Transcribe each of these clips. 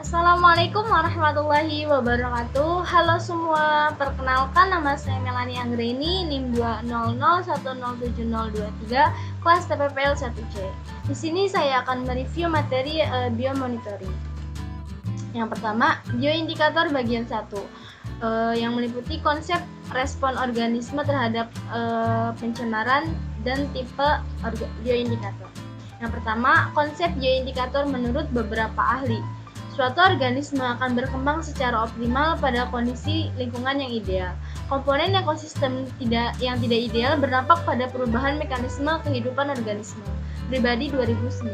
Assalamualaikum warahmatullahi wabarakatuh. Halo semua, perkenalkan nama saya Melanie Anggreni, NIM 200107023, kelas TPPL 1C. Di sini saya akan mereview materi biomonitoring. Yang pertama, bioindikator bagian 1, yang meliputi konsep respon organisme terhadap pencemaran dan tipe bioindikator. Yang pertama, konsep bioindikator menurut beberapa ahli. Suatu organisme akan berkembang secara optimal pada kondisi lingkungan yang ideal. Komponen ekosistem yang tidak ideal berdampak pada perubahan mekanisme kehidupan organisme. Pribadi 2009.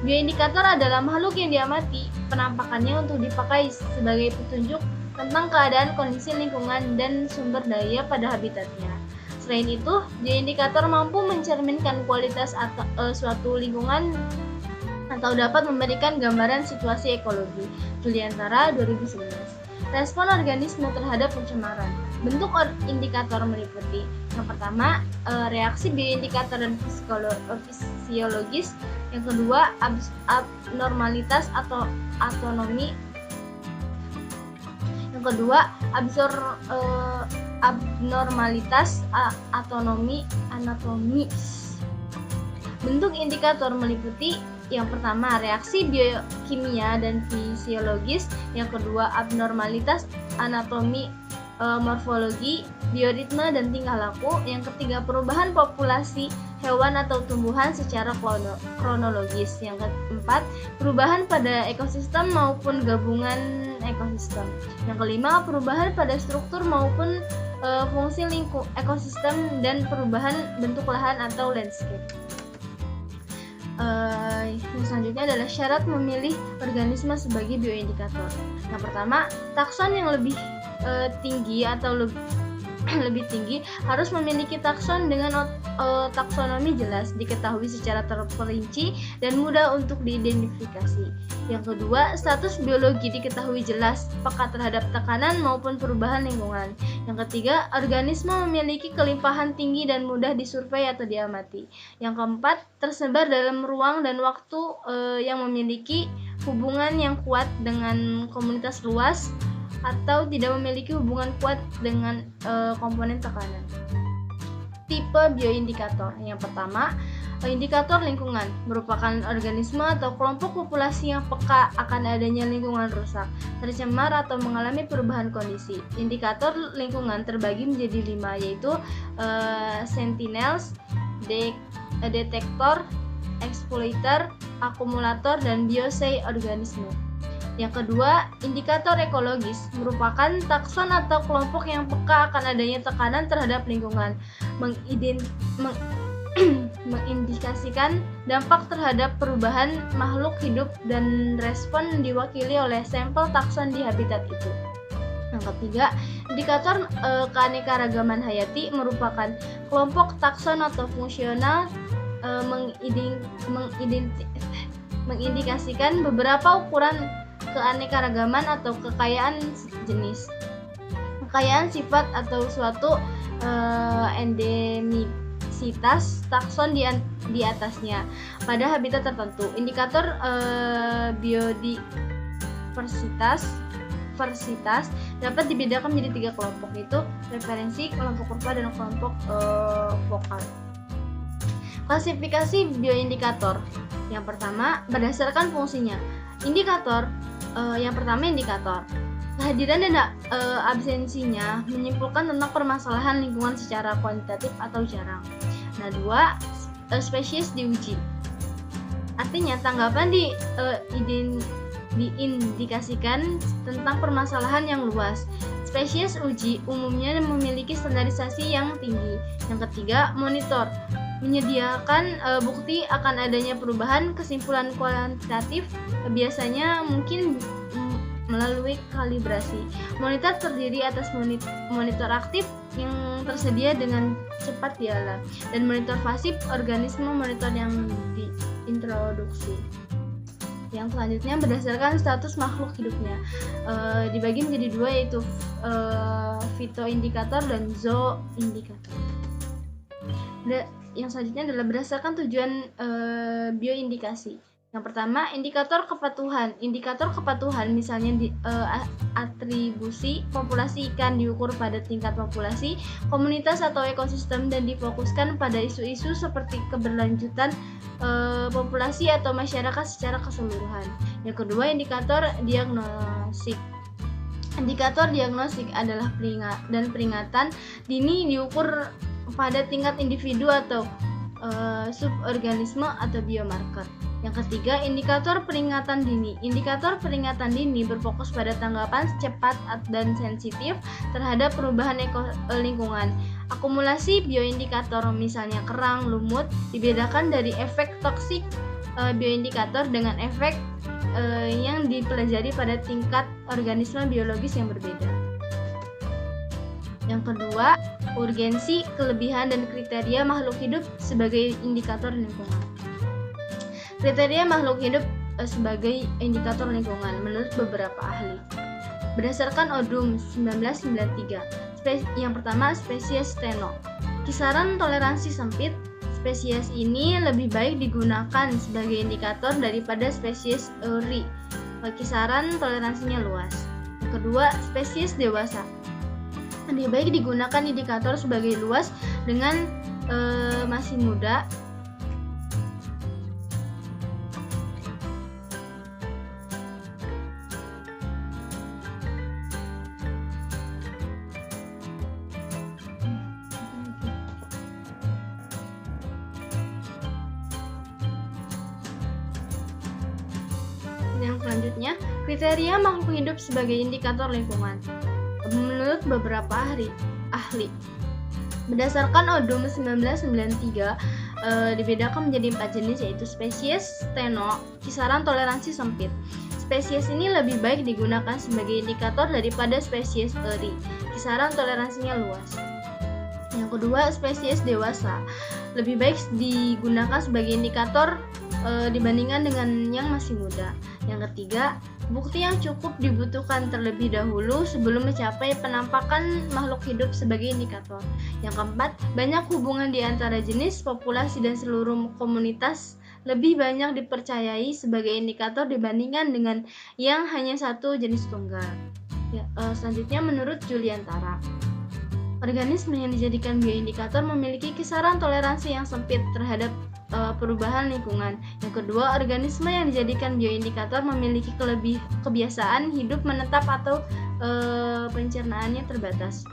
Bioindikator adalah makhluk yang diamati penampakannya untuk dipakai sebagai petunjuk tentang keadaan kondisi lingkungan dan sumber daya pada habitatnya. Selain itu, bioindikator mampu mencerminkan kualitas suatu lingkungan atau dapat memberikan gambaran situasi ekologi. Juliantara 2011. Respon organisme terhadap pencemaran. Bentuk indikator meliputi: yang pertama, reaksi bioindikator dan fisiologis. Yang kedua, abnormalitas atau autonomi. Yang kedua, abnormalitas anatomi. Bentuk indikator meliputi: yang pertama, reaksi biokimia dan fisiologis. Yang kedua, abnormalitas anatomi, morfologi, bioritme, dan tingkah laku. Yang ketiga, perubahan populasi hewan atau tumbuhan secara kronologis. Yang keempat, perubahan pada ekosistem maupun gabungan ekosistem. Yang kelima, perubahan pada struktur maupun fungsi ekosistem dan perubahan bentuk lahan atau landscape. Yang selanjutnya adalah syarat memilih organisme sebagai bioindikator. Yang pertama, takson yang lebih tinggi atau lebih tinggi harus memiliki takson dengan taksonomi jelas, diketahui secara terperinci dan mudah untuk diidentifikasi. Yang kedua, status biologi diketahui jelas, peka terhadap tekanan maupun perubahan lingkungan. Yang ketiga, organisme memiliki kelimpahan tinggi dan mudah disurvei atau diamati. Yang keempat, tersebar dalam ruang dan waktu yang memiliki hubungan yang kuat dengan komunitas luas atau tidak memiliki hubungan kuat dengan komponen tekanan. Tipe bioindikator. Yang pertama, indikator lingkungan merupakan organisme atau kelompok populasi yang peka akan adanya lingkungan rusak, tercemar atau mengalami perubahan kondisi. Indikator lingkungan terbagi menjadi 5, yaitu sentinels, detektor, exploiter, akumulator, dan biosei organisme. Yang kedua, indikator ekologis merupakan takson atau kelompok yang peka akan adanya tekanan terhadap lingkungan, mengindikasikan dampak terhadap perubahan makhluk hidup dan respon diwakili oleh sampel takson di habitat itu. Yang ketiga, indikator keanekaragaman hayati merupakan kelompok takson atau fungsional, mengindikasikan beberapa ukuran keanekaragaman atau kekayaan jenis, kekayaan sifat atau suatu endemisitas takson di atasnya pada habitat tertentu. Indikator biodiversitas dapat dibedakan menjadi 3 kelompok, yaitu referensi, kelompok kurva, dan kelompok vokal. Klasifikasi bioindikator. Yang pertama, berdasarkan fungsinya. Yang pertama, indikator. Kehadiran dan absensinya menyimpulkan tentang permasalahan lingkungan secara kuantitatif atau jarang. Nah, 2, spesies diuji. Artinya, tanggapan diindikasikan tentang permasalahan yang luas. Spesies uji umumnya memiliki standarisasi yang tinggi. Yang ketiga, monitor. Menyediakan bukti akan adanya perubahan kesimpulan kuantitatif, biasanya mungkin melalui kalibrasi. Monitor terdiri atas monitor aktif yang tersedia dengan cepat di alam, dan monitor pasif, organisme monitor yang diintroduksi. Yang selanjutnya, berdasarkan status makhluk hidupnya, dibagi menjadi 2, yaitu fitoindikator dan zooindikator. Yang selanjutnya adalah berdasarkan tujuan bioindikasi. Yang pertama, indikator kepatuhan. Indikator kepatuhan misalnya atribusi populasi ikan diukur pada tingkat populasi, komunitas atau ekosistem dan difokuskan pada isu-isu seperti keberlanjutan populasi atau masyarakat secara keseluruhan. Yang kedua, indikator diagnostik. Indikator diagnostik adalah peringatan dini diukur pada tingkat individu atau suborganisme atau biomarker. Yang ketiga, indikator peringatan dini. Indikator peringatan dini berfokus pada tanggapan cepat dan sensitif terhadap perubahan lingkungan. Akumulasi bioindikator misalnya kerang, lumut dibedakan dari efek toksik bioindikator dengan efek yang dipelajari pada tingkat organisme biologis yang berbeda. Yang kedua, urgensi, kelebihan, dan kriteria makhluk hidup sebagai indikator lingkungan. Kriteria makhluk hidup sebagai indikator lingkungan menurut beberapa ahli. Berdasarkan Odum 1993, yang pertama spesies Steno. Kisaran toleransi sempit, spesies ini lebih baik digunakan sebagai indikator daripada spesies Uri. Kisaran toleransinya luas. Yang kedua, spesies dewasa. Lebih baik digunakan indikator sebagai luas dengan masih muda. Yang selanjutnya, kriteria makhluk hidup sebagai indikator lingkungan. Menurut beberapa ahli, berdasarkan Odum 1993, dibedakan menjadi 4 jenis, yaitu spesies Steno, kisaran toleransi sempit. Spesies ini lebih baik digunakan sebagai indikator daripada spesies Eri, kisaran toleransinya luas. Yang kedua, spesies dewasa, lebih baik digunakan sebagai indikator dibandingkan dengan yang masih muda. Yang ketiga, bukti yang cukup dibutuhkan terlebih dahulu sebelum mencapai penampakan makhluk hidup sebagai indikator. Yang keempat, banyak hubungan di antara jenis, populasi, dan seluruh komunitas lebih banyak dipercayai sebagai indikator dibandingkan dengan yang hanya satu jenis tunggal. Selanjutnya, menurut Juliantara, organisme yang dijadikan bioindikator memiliki kisaran toleransi yang sempit terhadap perubahan lingkungan. Yang kedua, organisme yang dijadikan bioindikator memiliki kebiasaan hidup menetap atau pencernaannya terbatas.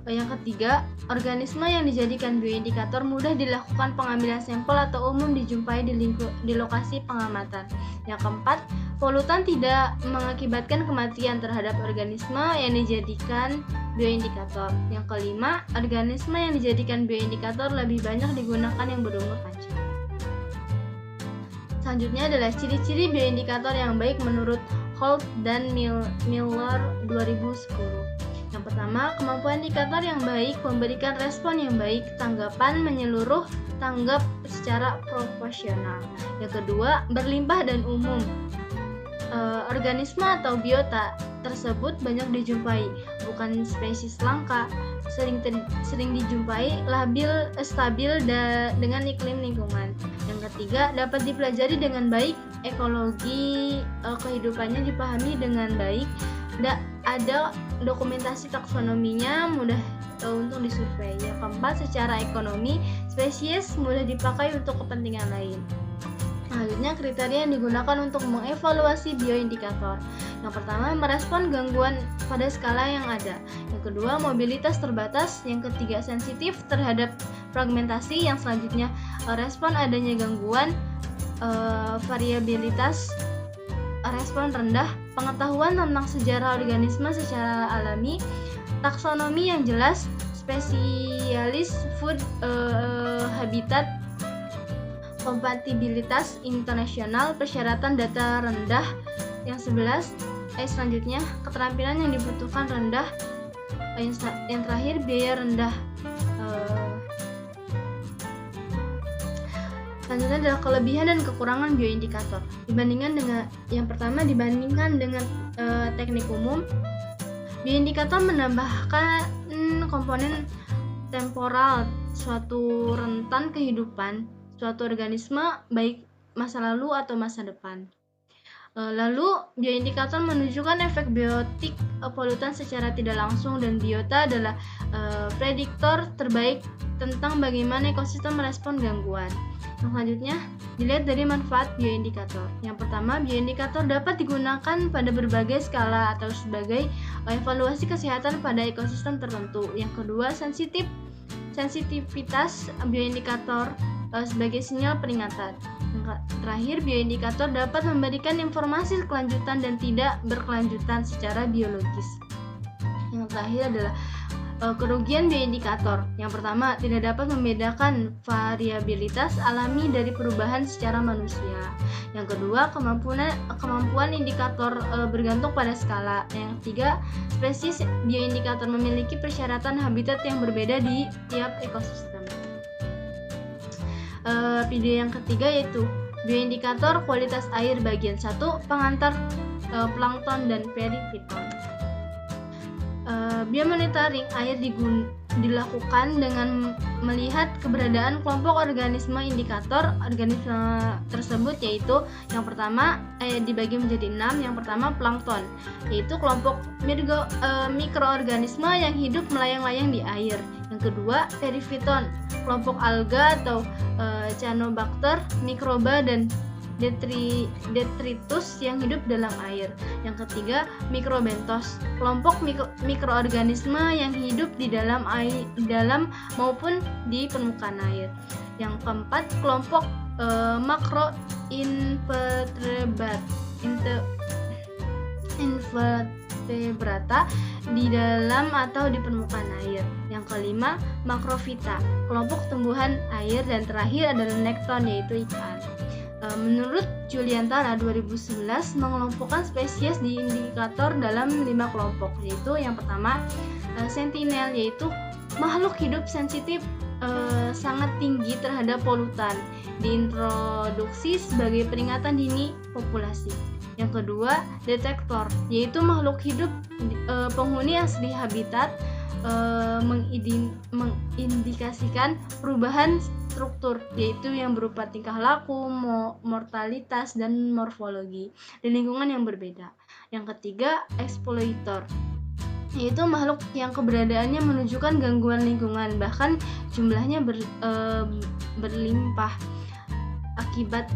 Yang ketiga, organisme yang dijadikan bioindikator mudah dilakukan pengambilan sampel atau umum dijumpai di lokasi pengamatan. Yang keempat, polutan tidak mengakibatkan kematian terhadap organisme yang dijadikan bioindikator. Yang kelima, organisme yang dijadikan bioindikator lebih banyak digunakan yang berumur panjang. Selanjutnya adalah ciri-ciri bioindikator yang baik menurut Holt dan Miller 2010. Yang pertama, kemampuan indikator yang baik memberikan respon yang baik, tanggapan menyeluruh, tanggap secara proporsional. Yang kedua, berlimpah dan umum. Organisme atau biota tersebut banyak dijumpai, bukan spesies langka, sering dijumpai, stabil dengan iklim lingkungan. Yang ketiga, dapat dipelajari dengan baik, ekologi kehidupannya dipahami dengan baik, ada dokumentasi taksonominya, mudah untuk disurvei. Yang keempat, secara ekonomi, spesies mudah dipakai untuk kepentingan lain. Selanjutnya, kriteria yang digunakan untuk mengevaluasi bioindikator. Yang pertama, merespon gangguan pada skala yang ada. Yang kedua, mobilitas terbatas. Yang ketiga, sensitif terhadap fragmentasi. Yang selanjutnya, respon adanya gangguan, variabilitas, respon rendah, pengetahuan tentang sejarah organisme secara alami, taksonomi yang jelas, spesialis food habitat, kompatibilitas internasional, persyaratan data rendah. Yang 11, selanjutnya keterampilan yang dibutuhkan rendah. Yang terakhir, biaya rendah. Selanjutnya adalah kelebihan dan kekurangan bioindikator. Dibandingkan dengan teknik umum, bioindikator menambahkan komponen temporal suatu rentan kehidupan suatu organisme, baik masa lalu atau masa depan. Lalu, bioindikator menunjukkan efek biotik polutan secara tidak langsung, dan biota adalah prediktor terbaik tentang bagaimana ekosistem merespon gangguan. Yang selanjutnya, dilihat dari manfaat bioindikator. Yang pertama, bioindikator dapat digunakan pada berbagai skala atau sebagai evaluasi kesehatan pada ekosistem tertentu. Yang kedua, sensitivitas bioindikator sebagai sinyal peringatan. Yang terakhir, bioindikator dapat memberikan informasi kelanjutan dan tidak berkelanjutan secara biologis. Yang terakhir adalah kerugian bioindikator. Yang pertama, tidak dapat membedakan variabilitas alami dari perubahan secara manusia. Yang kedua, kemampuan indikator bergantung pada skala. Yang ketiga, spesies bioindikator memiliki persyaratan habitat yang berbeda di tiap ekosistem. Video yang ketiga yaitu bioindikator kualitas air bagian 1, pengantar plankton dan perifiton. Biomonitoring air dilakukan dengan melihat keberadaan kelompok organisme indikator. Organisme tersebut yaitu yang pertama dibagi menjadi 6. Yang pertama plankton, yaitu kelompok mikroorganisme yang hidup melayang-layang di air. Yang kedua perifiton, kelompok alga atau cyanobacter, mikroba dan detritus yang hidup dalam air. Yang ketiga, mikrobentos, kelompok mikroorganisme yang hidup di dalam air, maupun di permukaan air. Yang keempat, kelompok makroinvertebrata di dalam atau di permukaan air. Yang kelima, makrofita, kelompok tumbuhan air. Dan terakhir adalah nekton, yaitu ikan. Menurut Juliantara 2011 mengelompokkan spesies di indikator dalam 5 kelompok, yaitu yang pertama sentinel, yaitu makhluk hidup sensitif sangat tinggi terhadap polutan, diintroduksi sebagai peringatan dini populasi. Yang kedua, detektor, yaitu makhluk hidup penghuni asli habitat, mengindikasikan perubahan struktur, yaitu yang berupa tingkah laku, mortalitas, dan morfologi di lingkungan yang berbeda. Yang ketiga, eksploitor, yaitu makhluk yang keberadaannya menunjukkan gangguan lingkungan, bahkan jumlahnya berlimpah akibat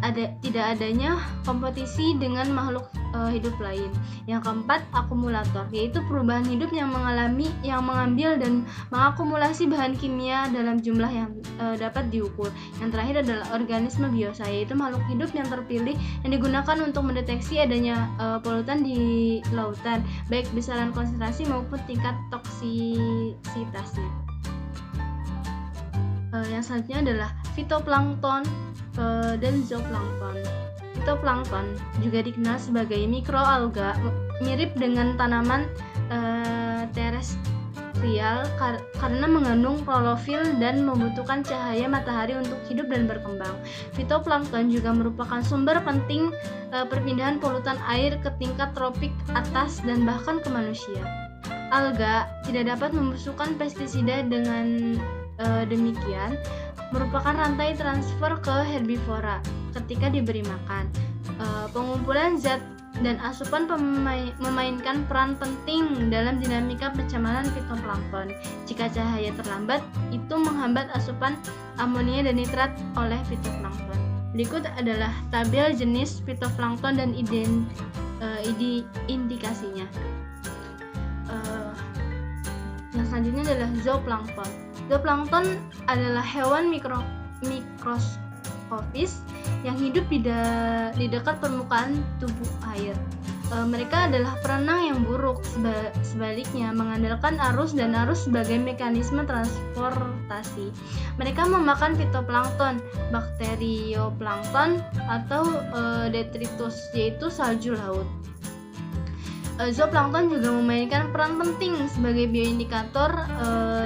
tidak adanya kompetisi dengan makhluk hidup lain. Yang keempat, akumulator, yaitu perubahan hidup yang mengambil dan mengakumulasi bahan kimia dalam jumlah yang dapat diukur. Yang terakhir adalah organisme biosa, yaitu makhluk hidup yang terpilih yang digunakan untuk mendeteksi adanya polutan di lautan, baik besaran konsentrasi maupun tingkat toksisitasnya. Yang selanjutnya adalah fitoplankton dan zooplankton. Fitoplankton juga dikenal sebagai mikroalga, mirip dengan tanaman terestrial karena mengandung klorofil dan membutuhkan cahaya matahari untuk hidup dan berkembang. Fitoplankton juga merupakan sumber penting perpindahan polutan air ke tingkat tropik atas dan bahkan ke manusia. Alga tidak dapat membusukkan pestisida, dengan demikian merupakan rantai transfer ke herbivora ketika diberi makan. Pengumpulan zat dan asupan memainkan peran penting dalam dinamika pencemaran fitoplankton. Jika cahaya terlambat, itu menghambat asupan amonia dan nitrat oleh fitoplankton. Berikut adalah tabel jenis fitoplankton dan indikasinya. Yang selanjutnya adalah zooplankton. Zooplankton adalah hewan mikroskopis yang hidup di dekat permukaan tubuh air. Mereka adalah perenang yang buruk, sebaliknya mengandalkan arus dan arus sebagai mekanisme transportasi. Mereka memakan fitoplankton, bakterioplankton, atau detritus, yaitu salju laut. Zooplankton juga memainkan peran penting sebagai bioindikator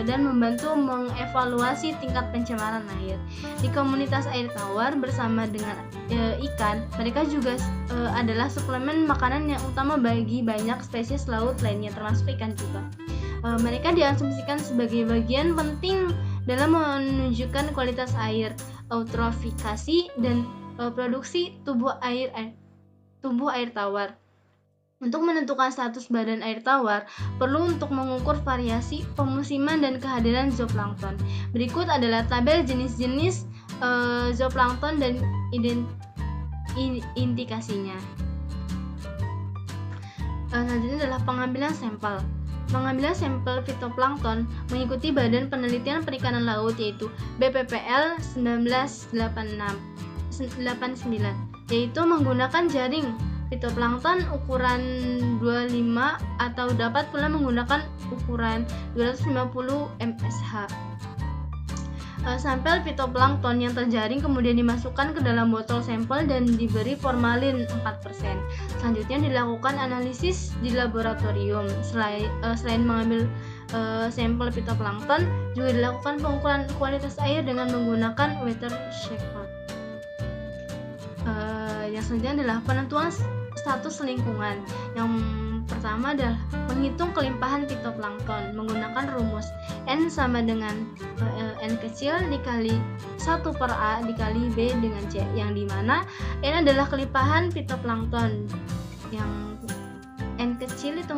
dan membantu mengevaluasi tingkat pencemaran air. Di komunitas air tawar bersama dengan ikan, mereka juga adalah suplemen makanan yang utama bagi banyak spesies laut lainnya, termasuk ikan juga. Mereka diasumsikan sebagai bagian penting dalam menunjukkan kualitas air. eutrofikasi, dan produksi tubuh air tawar. Untuk menentukan status badan air tawar, perlu untuk mengukur variasi pemusiman dan kehadiran zooplankton. Berikut adalah tabel jenis-jenis zooplankton dan indikasinya. Selanjutnya adalah pengambilan sampel. Pengambilan sampel fitoplankton mengikuti Badan Penelitian Perikanan Laut, yaitu BPPL 1989, yaitu menggunakan jaring fitoplankton ukuran 25 atau dapat pula menggunakan ukuran 250 mSh. Sampel fitoplankton yang terjaring kemudian dimasukkan ke dalam botol sampel dan diberi formalin 4%. Selanjutnya dilakukan analisis di laboratorium. Selain mengambil sampel fitoplankton, juga dilakukan pengukuran kualitas air dengan menggunakan water shaker. Yang selanjutnya adalah penentuan status lingkungan. Yang pertama adalah menghitung kelimpahan fitoplankton menggunakan rumus N sama dengan N kecil dikali 1/A dikali B dengan C, yang dimana N adalah kelimpahan fitoplankton, yang N kecil itu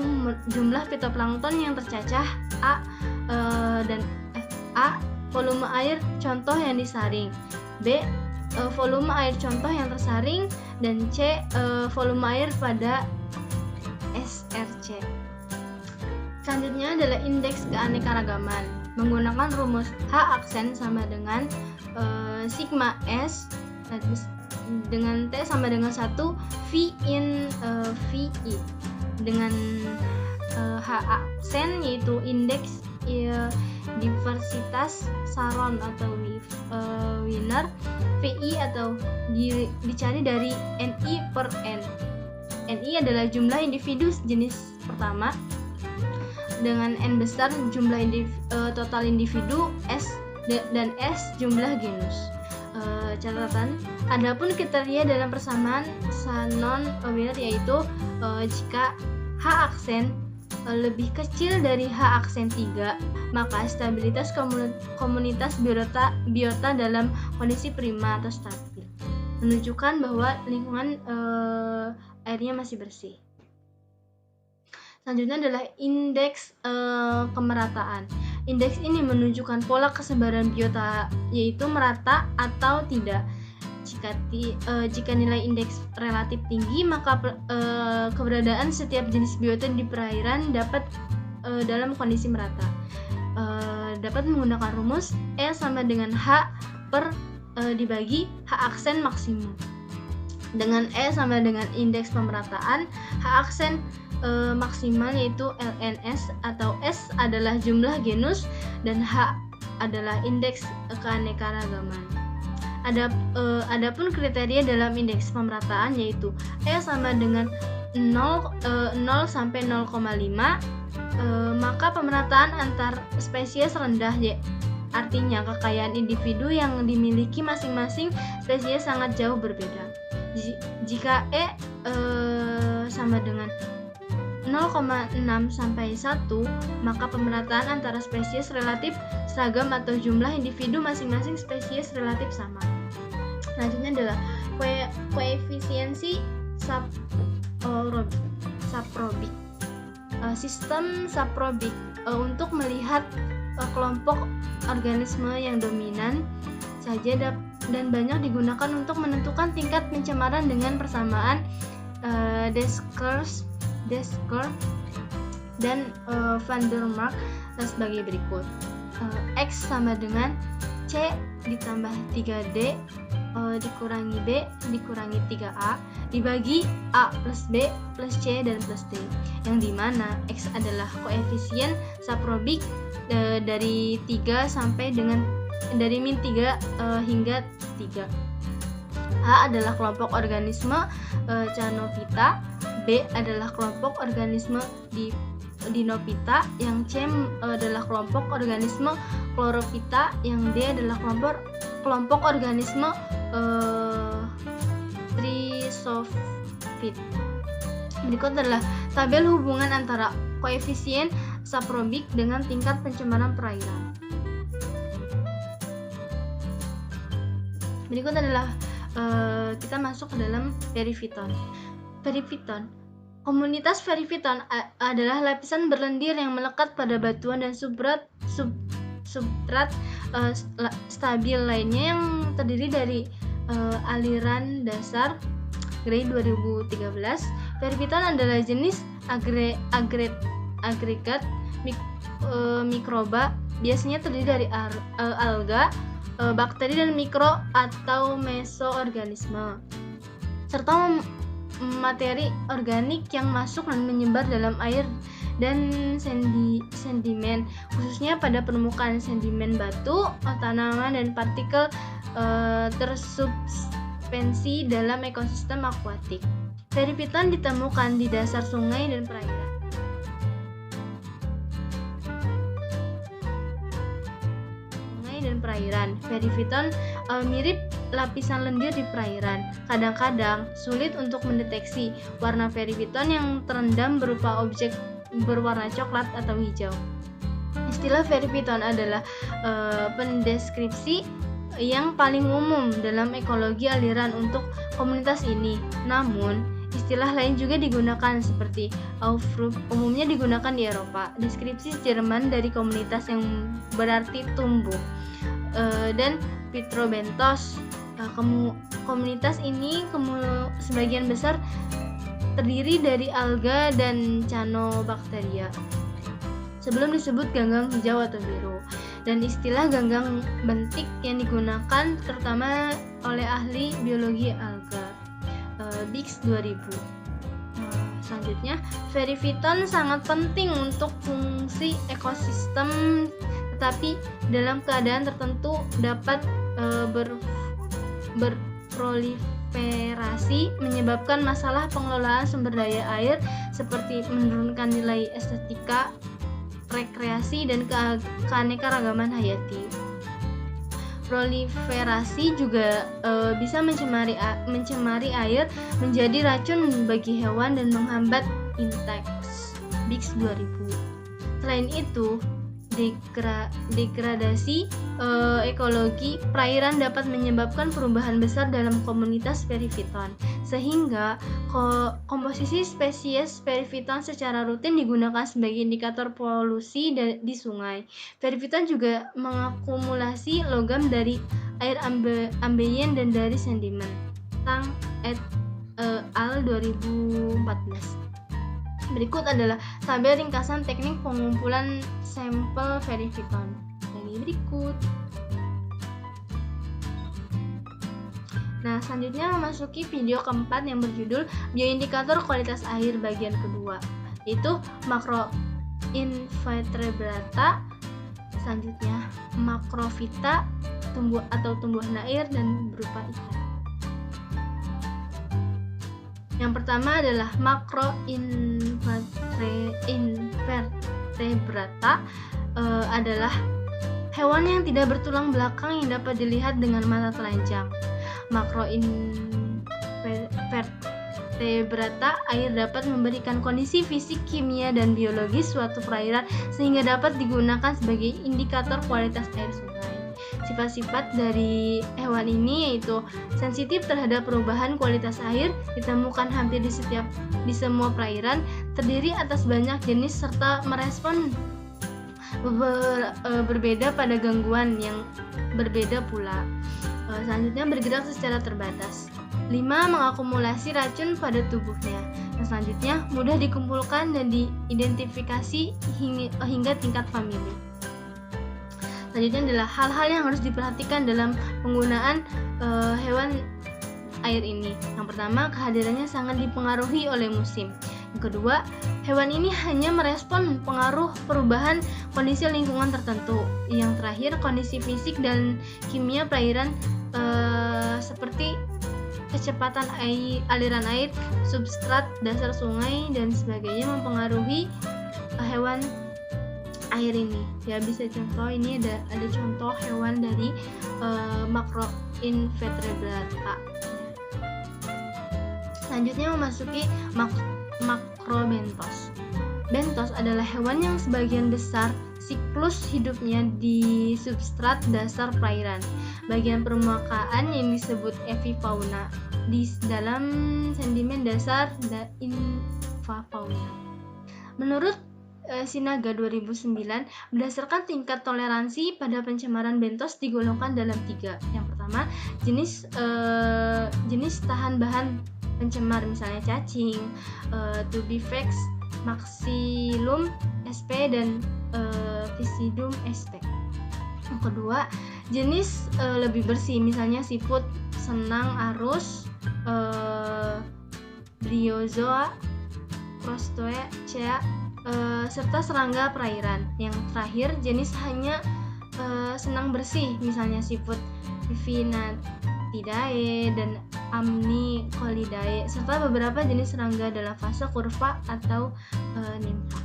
jumlah fitoplankton yang tercacah, A dan A volume air contoh yang disaring, B volume air contoh yang tersaring, dan C volume air pada SRC. Selanjutnya adalah indeks keanekaragaman menggunakan rumus H aksen sama dengan sigma S dengan T sama dengan 1 V in VI, dengan H aksen yaitu indeks diversitas Saron atau Wiener, VI atau dicari dari NI per N. NI adalah jumlah individu jenis pertama, dengan N besar jumlah total individu, S dan S jumlah genus. Catatan, adapun kriteria dalam persamaan Shannon-Wiener yaitu jika H aksen lebih kecil dari H aksen 3, maka stabilitas komunitas biota dalam kondisi prima atau stabil, menunjukkan bahwa lingkungan airnya masih bersih. Selanjutnya adalah indeks kemerataan. Indeks ini menunjukkan pola kesebaran biota, yaitu merata atau tidak. Jika nilai indeks relatif tinggi, maka keberadaan setiap jenis biota di perairan dapat dalam kondisi merata. Dapat menggunakan rumus E sama dengan H per dibagi H aksen maksimum. Dengan E sama dengan indeks pemerataan, H aksen maksimal yaitu LNS atau S adalah jumlah genus dan H adalah indeks keanekaragaman. Adapun kriteria dalam indeks pemerataan yaitu E sama dengan 0 sampai 0,5, maka pemerataan antar spesies rendah, artinya kekayaan individu yang dimiliki masing-masing spesies sangat jauh berbeda. Jika E sama dengan 0,6 sampai 1, maka pemerataan antara spesies relatif seragam atau jumlah individu masing-masing spesies relatif sama. Selanjutnya adalah koefisiensi saprobik. Sistem saprobik untuk melihat kelompok organisme yang dominan saja dan banyak digunakan untuk menentukan tingkat pencemaran dengan persamaan Desker dan Van der Mark sebagai berikut. X sama dengan C ditambah 3D dikurangi B dikurangi 3A dibagi A plus B plus C dan plus D, yang dimana X adalah koefisien saprobik dari 3 sampai dengan dari min 3 hingga 3. H adalah kelompok organisme Canophyta, B adalah kelompok organisme Dinophyta, yang C adalah kelompok organisme Chlorophyta, yang D adalah kelompok organisme Trisophyta. Berikut adalah tabel hubungan antara koefisien saprobik dengan tingkat pencemaran perairan. Berikut adalah kita masuk ke dalam perifiton. Perifiton. Komunitas perifiton adalah lapisan berlendir yang melekat pada batuan dan substrat stabil lainnya yang terdiri dari aliran dasar. Gray 2013. Perifiton adalah jenis agregat mikroba, biasanya terdiri dari alga, bakteri dan mikro atau mesoorganisme, serta materi organik yang masuk dan menyebar dalam air dan sedimen, khususnya pada permukaan sedimen batu, tanaman dan partikel tersubstansi dalam ekosistem akuatik. Perifiton ditemukan di dasar sungai dan perairan. Perifiton mirip lapisan lendir di perairan. Kadang-kadang sulit untuk mendeteksi warna perifiton yang terendam berupa objek berwarna coklat atau hijau. Istilah perifiton adalah pendeskripsi yang paling umum dalam ekologi aliran untuk komunitas ini. Namun, istilah lain juga digunakan seperti Aufruf, umumnya digunakan di Eropa. Deskripsi Jerman dari komunitas yang berarti tumbuh. Dan Pitrobenthos. Komunitas ini sebagian besar terdiri dari alga dan cyanobacteria, sebelum disebut ganggang hijau atau biru. Dan istilah ganggang bentik yang digunakan terutama oleh ahli biologi alga, Bix 2000. Selanjutnya, perifiton sangat penting untuk fungsi ekosistem, tetapi dalam keadaan tertentu dapat berproliferasi, menyebabkan masalah pengelolaan sumber daya air seperti menurunkan nilai estetika, rekreasi, dan keanekaragaman hayati. Proliferasi juga bisa mencemari air, menjadi racun bagi hewan dan menghambat inteks. Bix 2000. Selain itu, degradasi ekologi perairan dapat menyebabkan perubahan besar dalam komunitas perifiton, sehingga komposisi spesies perifiton secara rutin digunakan sebagai indikator polusi di sungai. Perifiton juga mengakumulasi logam dari air ambeien dan dari sedimen. Tang et al. 2014. Berikut adalah tabel ringkasan teknik pengumpulan sampel perifiton. Ini berikut. Nah, selanjutnya memasuki video keempat yang berjudul Bioindikator Kualitas Air bagian kedua, yaitu makroinvertebrata, selanjutnya makrofita, tumbuhan air dan berupa ikan. Yang pertama adalah makroinvertebrata, adalah hewan yang tidak bertulang belakang yang dapat dilihat dengan mata telanjang. Makroinvertebrata air dapat memberikan kondisi fisik, kimia, dan biologis suatu perairan sehingga dapat digunakan sebagai indikator kualitas air sungai. Sifat-sifat dari hewan ini yaitu sensitif terhadap perubahan kualitas air, ditemukan hampir di semua perairan, terdiri atas banyak jenis serta merespon berbeda pada gangguan yang berbeda pula. Selanjutnya, bergerak secara terbatas. 5. Mengakumulasi racun pada tubuhnya. Selanjutnya, mudah dikumpulkan dan diidentifikasi hingga tingkat famili. Selanjutnya adalah hal-hal yang harus diperhatikan dalam penggunaan hewan air ini. Yang pertama, kehadirannya sangat dipengaruhi oleh musim. Yang kedua, hewan ini hanya merespon pengaruh perubahan kondisi lingkungan tertentu. Yang terakhir, kondisi fisik dan kimia perairan seperti kecepatan aliran air, substrat dasar sungai, dan sebagainya mempengaruhi hewan air ini. Ya, bisa contoh ini ada contoh hewan dari makroinvertebrata. Selanjutnya memasuki makrobenthos. Benthos adalah hewan yang sebagian besar siklus hidupnya di substrat dasar perairan. Bagian permukaan yang disebut epifauna di dalam sedimen dasar infafauna. Menurut Sinaga 2009, berdasarkan tingkat toleransi pada pencemaran bentos digolongkan dalam 3. Yang pertama, jenis tahan bahan pencemar, misalnya cacing, Tubifax maxillum sp dan Visidium sp. Yang kedua, jenis lebih bersih, misalnya siput, senang arus, Bryozoa, Prostoecea, serta serangga perairan. Yang terakhir, jenis hanya senang bersih, misalnya siput Vivinatidae dan Amnicolidae, serta beberapa jenis serangga dalam fase kurva atau nimfa.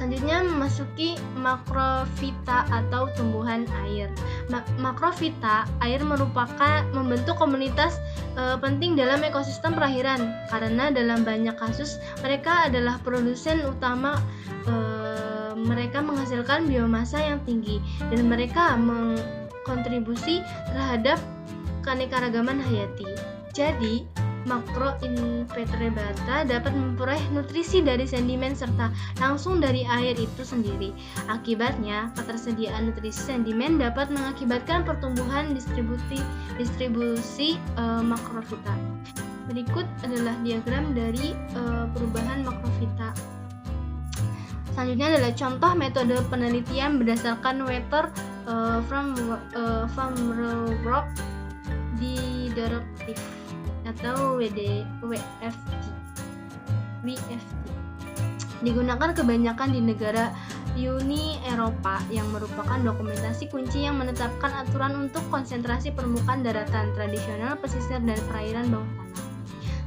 Selanjutnya memasuki makrofita atau tumbuhan air. Makrofita air merupakan membentuk komunitas penting dalam ekosistem perairan, karena dalam banyak kasus mereka adalah produsen utama. Mereka menghasilkan biomasa yang tinggi dan mereka mengkontribusi terhadap keanekaragaman hayati. Jadi makroinvertebrata dapat memperoleh nutrisi dari sedimen serta langsung dari air itu sendiri. Akibatnya, ketersediaan nutrisi sedimen dapat mengakibatkan pertumbuhan distribusi makrofita. Berikut adalah diagram dari perubahan makrofita. Selanjutnya adalah contoh metode penelitian berdasarkan Wetter Framework Directive atau WFT. Digunakan kebanyakan di negara Uni Eropa yang merupakan dokumentasi kunci yang menetapkan aturan untuk konsentrasi permukaan daratan tradisional, pesisir, dan perairan bawah tanah.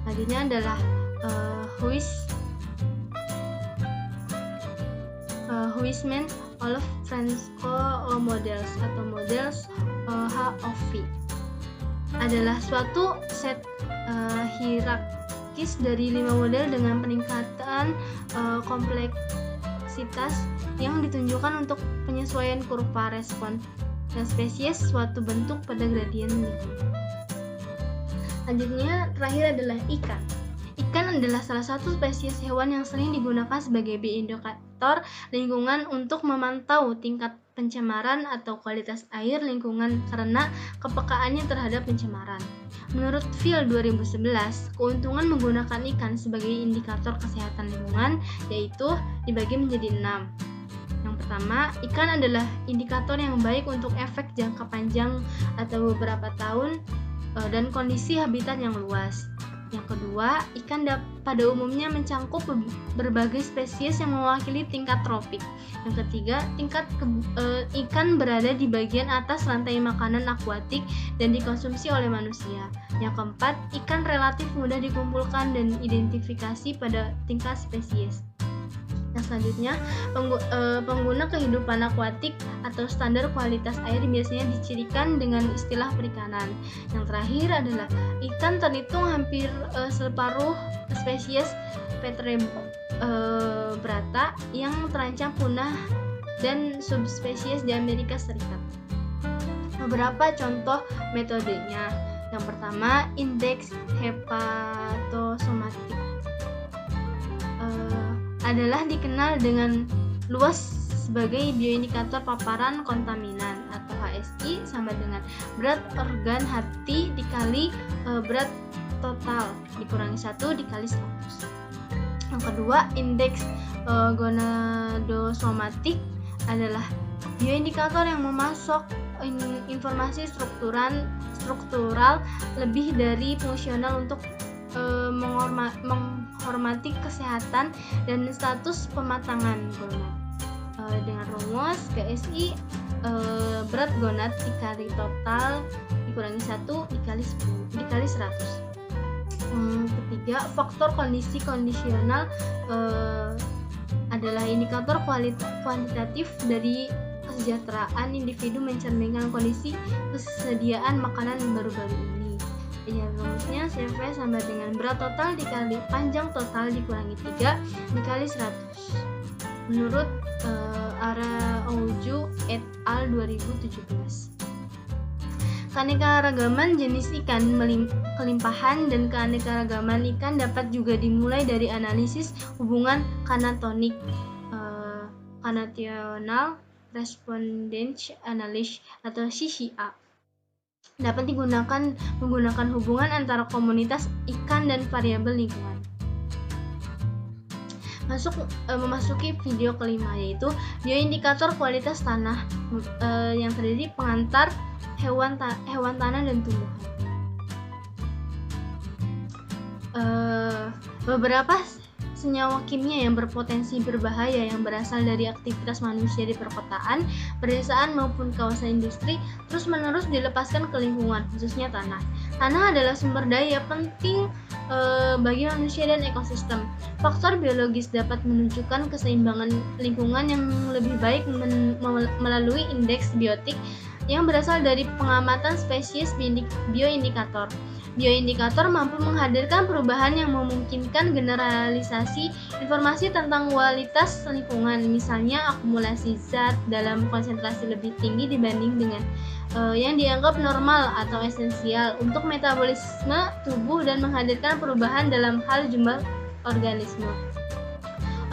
Selanjutnya adalah Huisman of Fresco Models atau Models HOV adalah suatu set hierarkis dari 5 model dengan peningkatan kompleksitas yang ditunjukkan untuk penyesuaian kurva respon dan spesies suatu bentuk pada gradien lingkungan. Selanjutnya, terakhir adalah ikan. Ikan adalah salah satu spesies hewan yang sering digunakan sebagai indikator lingkungan untuk memantau tingkat pencemaran atau kualitas air lingkungan karena kepekaannya terhadap pencemaran. Menurut Phil 2011, keuntungan menggunakan ikan sebagai indikator kesehatan lingkungan yaitu dibagi menjadi 6. Yang pertama, ikan adalah indikator yang baik untuk efek jangka panjang atau beberapa tahun dan kondisi habitat yang luas. Yang kedua, ikan pada umumnya mencakup berbagai spesies yang mewakili tingkat tropik. Yang ketiga, ikan berada di bagian atas rantai makanan akuatik dan dikonsumsi oleh manusia. Yang keempat, ikan relatif mudah dikumpulkan dan identifikasi pada tingkat spesies. Yang selanjutnya, pengguna kehidupan akuatik atau standar kualitas air biasanya dicirikan dengan istilah perikanan. Yang terakhir adalah ikan terhitung hampir separuh spesies Vertebrata yang terancam punah dan subspesies di Amerika Serikat. Beberapa contoh metodenya. Yang pertama, indeks hepatosomatik adalah dikenal dengan luas sebagai bioindikator paparan kontaminan atau HSI sama dengan berat organ hati dikali berat total dikurangi 1 dikali 100. Yang kedua, indeks gonadosomatik adalah bioindikator yang memasok informasi struktural lebih dari fungsional untuk menghormati kesehatan dan status pematangan gonad. Dengan rumus GSI berat gonad dikali total dikurangi 1 dikali 10 dikali 100. Ketiga, faktor kondisi kondisional adalah indikator kuantitatif dari kesejahteraan individu mencerminkan kondisi kesediaan makanan baru-baru ini. Ya, rumusnya CV sama dengan berat total dikali panjang total dikurangi 3 dikali 100. menurut Araújo et al. 2017. Keanekaragaman jenis ikan kelimpahan dan keanekaragaman ikan dapat juga dimulai dari analisis hubungan kanatonik, Conditional Respondency Analysis atau CCA. Dapat digunakan menggunakan hubungan antara komunitas ikan dan variabel lingkungan. Memasuki video kelima, yaitu bioindikator kualitas tanah yang terdiri pengantar hewan tanah dan tumbuhan. Beberapa senyawa kimia yang berpotensi berbahaya yang berasal dari aktivitas manusia di perkotaan, pedesaan maupun kawasan industri terus-menerus dilepaskan ke lingkungan, khususnya tanah. Tanah adalah sumber daya penting bagi manusia dan ekosistem. Faktor biologis dapat menunjukkan keseimbangan lingkungan yang lebih baik melalui indeks biotik yang berasal dari pengamatan spesies bioindikator. Bioindikator mampu menghadirkan perubahan yang memungkinkan generalisasi informasi tentang kualitas lingkungan, misalnya akumulasi zat dalam konsentrasi lebih tinggi dibanding dengan yang dianggap normal atau esensial untuk metabolisme tubuh dan menghadirkan perubahan dalam hal jumlah organisme.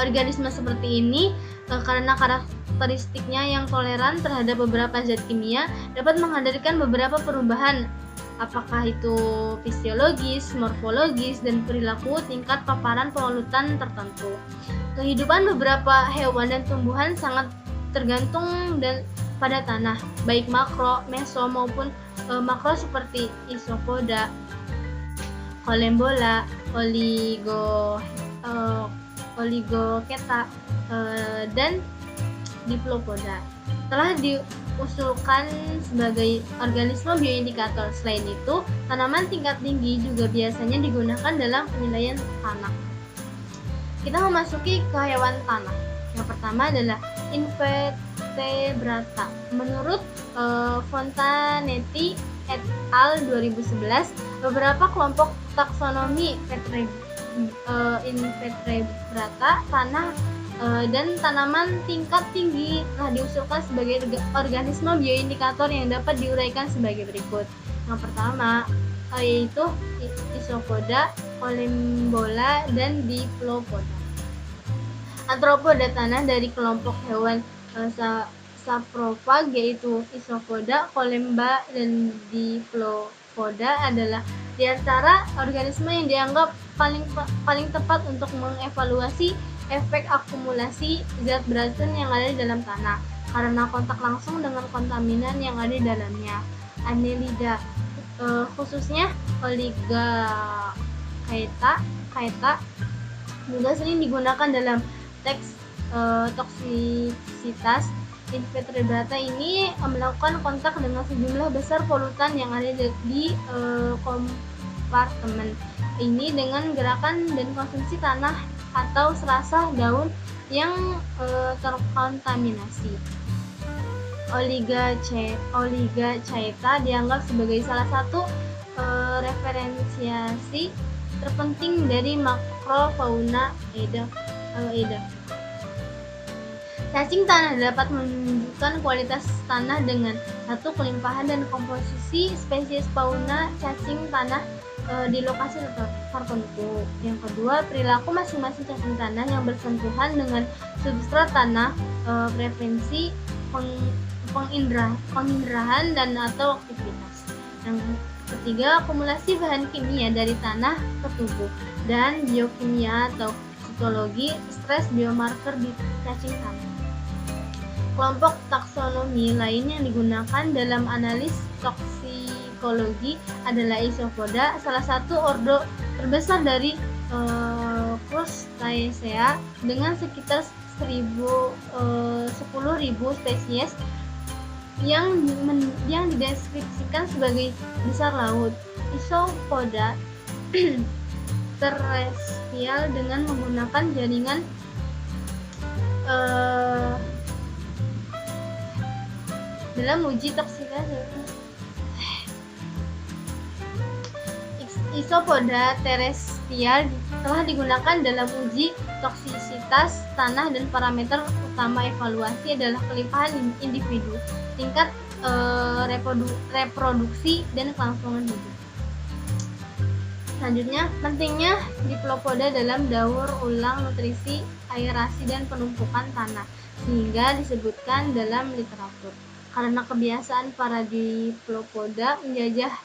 Organisme seperti ini karena karakteristiknya yang toleran terhadap beberapa zat kimia dapat menghadirkan beberapa perubahan, apakah itu fisiologis, morfologis, dan perilaku tingkat paparan polutan tertentu. Kehidupan beberapa hewan dan tumbuhan sangat tergantung pada tanah, baik makro, meso maupun makro seperti isopoda, kolembola, oligoketa, dan diplopoda. Telah diusulkan sebagai organisme bioindikator. Selain itu, tanaman tingkat tinggi juga biasanya digunakan dalam penilaian tanah. Kita memasuki ke hewan tanah. Yang pertama adalah invertebrata. Menurut Fontanetti et al. 2011, beberapa kelompok taksonomi invertebrata tanah dan tanaman tingkat tinggi telah diusulkan sebagai organisme bioindikator yang dapat diuraikan sebagai berikut. Yang pertama yaitu isopoda, kolembola, dan diplopoda. Antropoda tanah dari kelompok hewan saprofag yaitu isopoda, kolemba, dan diplopoda adalah di antara organisme yang dianggap paling tepat untuk mengevaluasi efek akumulasi zat beracun yang ada di dalam tanah karena kontak langsung dengan kontaminan yang ada di dalamnya. Annelida, khususnya Oligochaeta juga sering digunakan dalam teks toksisitas. Invertebrata ini melakukan kontak dengan sejumlah besar polutan yang ada di kompartemen ini dengan gerakan dan konsumsi tanah atau serasa daun yang terkontaminasi. Oligochaeta dianggap sebagai salah satu referensiasi terpenting dari makrofauna Eda. Cacing tanah dapat menunjukkan kualitas tanah dengan satu kelimpahan dan komposisi spesies fauna cacing tanah di lokasi tertentu. Yang kedua, perilaku masing-masing cacing tanah yang bersentuhan dengan substrat tanah, preferensi penginderaan dan atau aktivitas. Yang ketiga, akumulasi bahan kimia dari tanah ke tubuh dan biokimia atau sitologi stres biomarker di cacing tanah. Kelompok taksonomi lain yang digunakan dalam analis toksikologi adalah isopoda, salah satu ordo terbesar dari Crustaceae dengan sekitar 10.000 spesies yang dideskripsikan sebagai besar laut. Isopoda terestrial dengan menggunakan jaringan dalam uji toksikitas. Isopoda terestrial material telah digunakan dalam uji toksisitas tanah dan parameter utama evaluasi adalah kelimpahan individu, tingkat reproduksi, dan kelangsungan hidup. Selanjutnya, pentingnya diplopoda dalam daur ulang nutrisi, aerasi, dan penumpukan tanah, sehingga disebutkan dalam literatur. Karena kebiasaan para diplopoda penjajah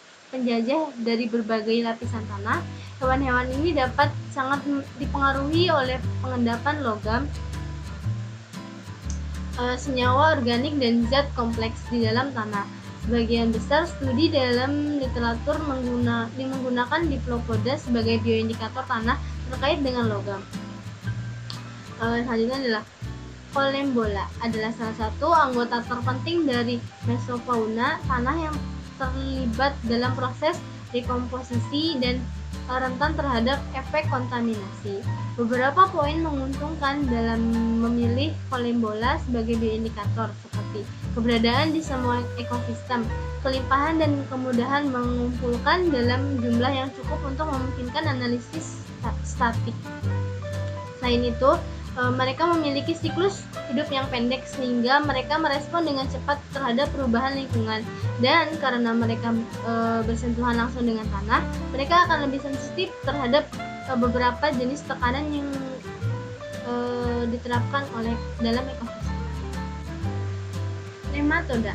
dari berbagai lapisan tanah, hewan-hewan ini dapat sangat dipengaruhi oleh pengendapan logam, senyawa organik, dan zat kompleks di dalam tanah. Sebagian besar studi dalam literatur menggunakan diplopoda sebagai bioindikator tanah terkait dengan logam. Selanjutnya adalah Collembola adalah salah satu anggota terpenting dari mesofauna tanah yang terlibat dalam proses dekomposisi dan rentan terhadap efek kontaminasi. Beberapa poin menguntungkan dalam memilih Collembola sebagai bioindikator seperti keberadaan di semua ekosistem, kelimpahan dan kemudahan mengumpulkan dalam jumlah yang cukup untuk memungkinkan analisis statik. Selain itu, mereka memiliki siklus hidup yang pendek sehingga mereka merespon dengan cepat terhadap perubahan lingkungan, dan karena mereka bersentuhan langsung dengan tanah, mereka akan lebih sensitif terhadap beberapa jenis tekanan yang diterapkan dalam ekosistem. Nematoda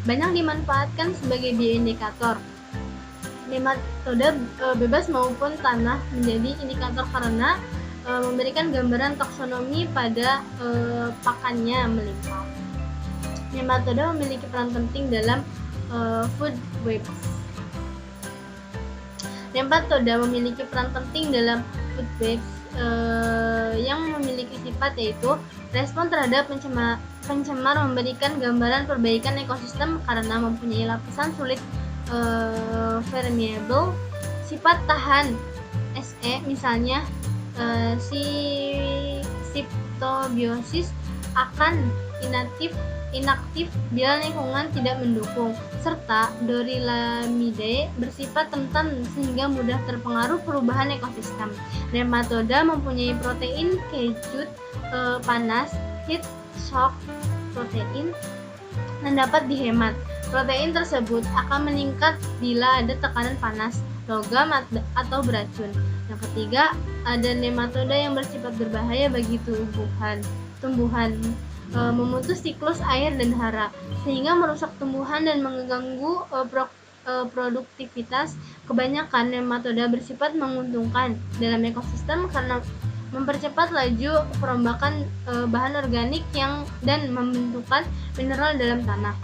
banyak dimanfaatkan sebagai bioindikator. Nematoda bebas maupun tanah menjadi indikator karena memberikan gambaran taksonomi pada pakannya melimpah. Nematoda memiliki peran penting dalam food webs. Nematoda memiliki peran penting dalam food webs yang memiliki sifat yaitu respon terhadap pencemar, memberikan gambaran perbaikan ekosistem karena mempunyai lapisan sulit permeable, sifat tahan SE, misalnya siptobiosis akan inaktif bila lingkungan tidak mendukung, serta Dorilamidae bersifat rentan sehingga mudah terpengaruh perubahan ekosistem. Nematoda mempunyai protein kecut panas heat shock protein yang dapat dihemat. Protein tersebut akan meningkat bila ada tekanan panas, logam atau beracun. Yang ketiga, ada nematoda yang bersifat berbahaya bagi tumbuhan, memutus siklus air dan hara, sehingga merusak tumbuhan dan mengganggu produktivitas. Kebanyakan nematoda bersifat menguntungkan dalam ekosistem karena mempercepat laju perombakan bahan organik dan membentukkan mineral dalam tanah.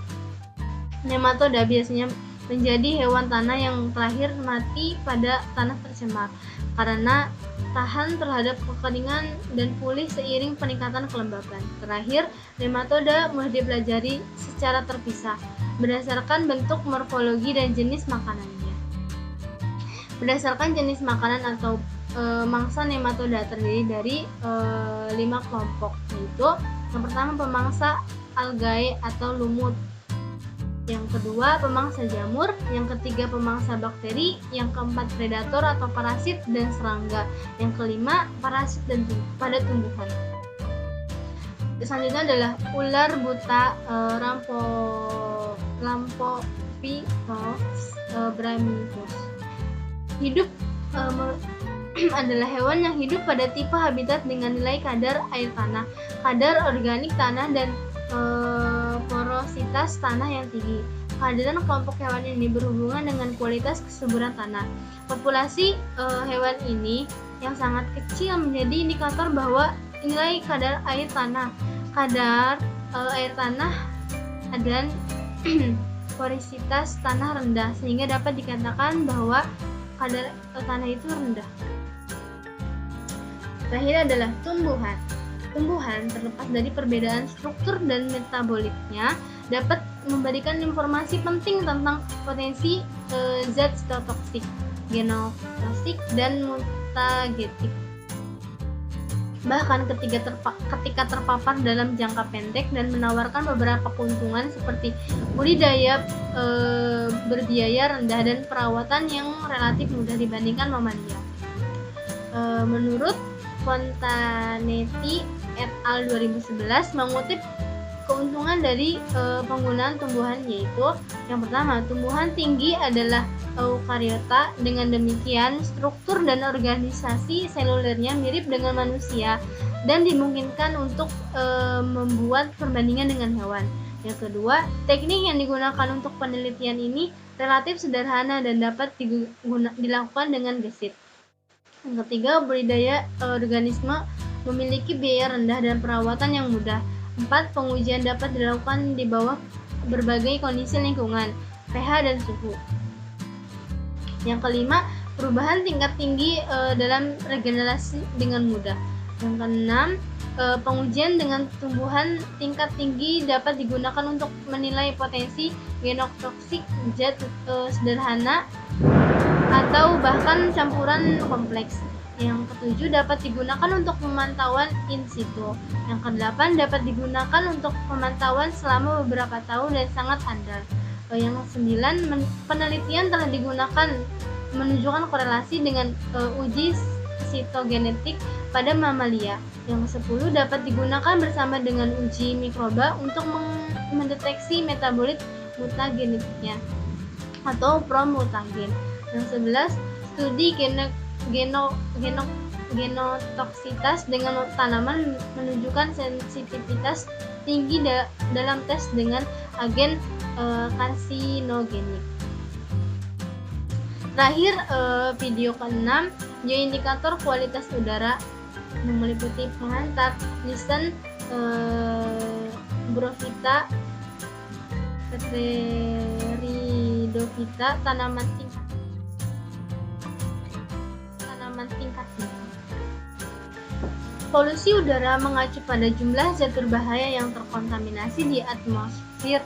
Nematoda biasanya menjadi hewan tanah yang terakhir mati pada tanah tercemar karena tahan terhadap kekeringan dan pulih seiring peningkatan kelembapan. Terakhir, nematoda mudah dipelajari secara terpisah berdasarkan bentuk, morfologi, dan jenis makanannya. Berdasarkan jenis makanan atau mangsa nematoda terdiri dari 5 kelompok, yaitu yang pertama pemangsa algae atau lumut, yang kedua pemangsa jamur, yang ketiga pemangsa bakteri, yang keempat predator atau parasit dan serangga, yang kelima parasit pada tumbuhan. Selanjutnya adalah ular buta Rampopithecus bramicus. Hidup adalah hewan yang hidup pada tipe habitat dengan nilai kadar air tanah, kadar organik tanah, dan porositas tanah yang tinggi. Kehadiran kelompok hewan ini berhubungan dengan kualitas kesuburan tanah. Populasi hewan ini yang sangat kecil menjadi indikator bahwa nilai kadar air tanah, dan porositas tanah rendah, sehingga dapat dikatakan bahwa kadar tanah itu rendah. Terakhir adalah tumbuhan. Tumbuhan, terlepas dari perbedaan struktur dan metaboliknya, dapat memberikan informasi penting tentang potensi zat sitotoksik, genotoksik, dan mutagenik. Bahkan ketika terpapar dalam jangka pendek dan menawarkan beberapa keuntungan seperti budidaya berbiaya rendah dan perawatan yang relatif mudah dibandingkan mamalia. Menurut Fontanetti et al. 2011 mengutip keuntungan dari penggunaan tumbuhan, yaitu yang pertama, tumbuhan tinggi adalah eukariota. Dengan demikian, struktur dan organisasi selulernya mirip dengan manusia dan dimungkinkan untuk membuat perbandingan dengan hewan. Yang kedua, teknik yang digunakan untuk penelitian ini relatif sederhana dan dapat dilakukan dengan gesit. Yang ketiga, budidaya organisme memiliki biaya rendah dan perawatan yang mudah. 4. Pengujian dapat dilakukan di bawah berbagai kondisi lingkungan, pH dan suhu. Yang kelima, perubahan tingkat tinggi dalam regenerasi dengan mudah. Yang keenam, pengujian dengan tumbuhan tingkat tinggi dapat digunakan untuk menilai potensi genotoksik zat sederhana atau bahkan campuran kompleks. Yang ketujuh, dapat digunakan untuk pemantauan in situ. Yang kedelapan, dapat digunakan untuk pemantauan selama beberapa tahun dan sangat handal. Yang kesembilan, penelitian telah digunakan menunjukkan korelasi dengan uji sitogenetik pada mamalia. Yang kesepuluh, dapat digunakan bersama dengan uji mikroba untuk mendeteksi metabolit mutageniknya atau promutagen. Yang 11, studi genotoksitas dengan tanaman menunjukkan sensitivitas tinggi dalam tes dengan agen karsinogenik. Terakhir, video ke-6, geoindikator kualitas udara yang meliputi penghantar, listen, brophyta, pteridophyta, tanaman tingkat tinggi. Polusi udara mengacu pada jumlah zat berbahaya yang terkontaminasi di atmosfer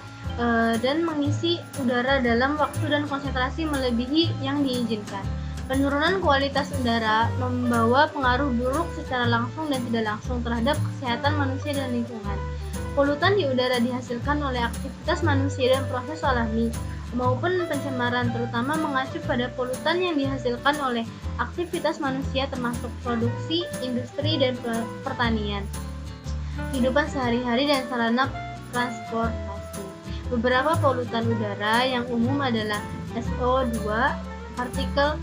dan mengisi udara dalam waktu dan konsentrasi melebihi yang diizinkan. Penurunan kualitas udara membawa pengaruh buruk secara langsung dan tidak langsung terhadap kesehatan manusia dan lingkungan. Polutan di udara dihasilkan oleh aktivitas manusia dan proses alami maupun pencemaran, terutama mengacu pada polutan yang dihasilkan oleh aktivitas manusia termasuk produksi, industri, dan pertanian, kehidupan sehari-hari, dan sarana transportasi. Beberapa polutan udara yang umum adalah SO2, partikel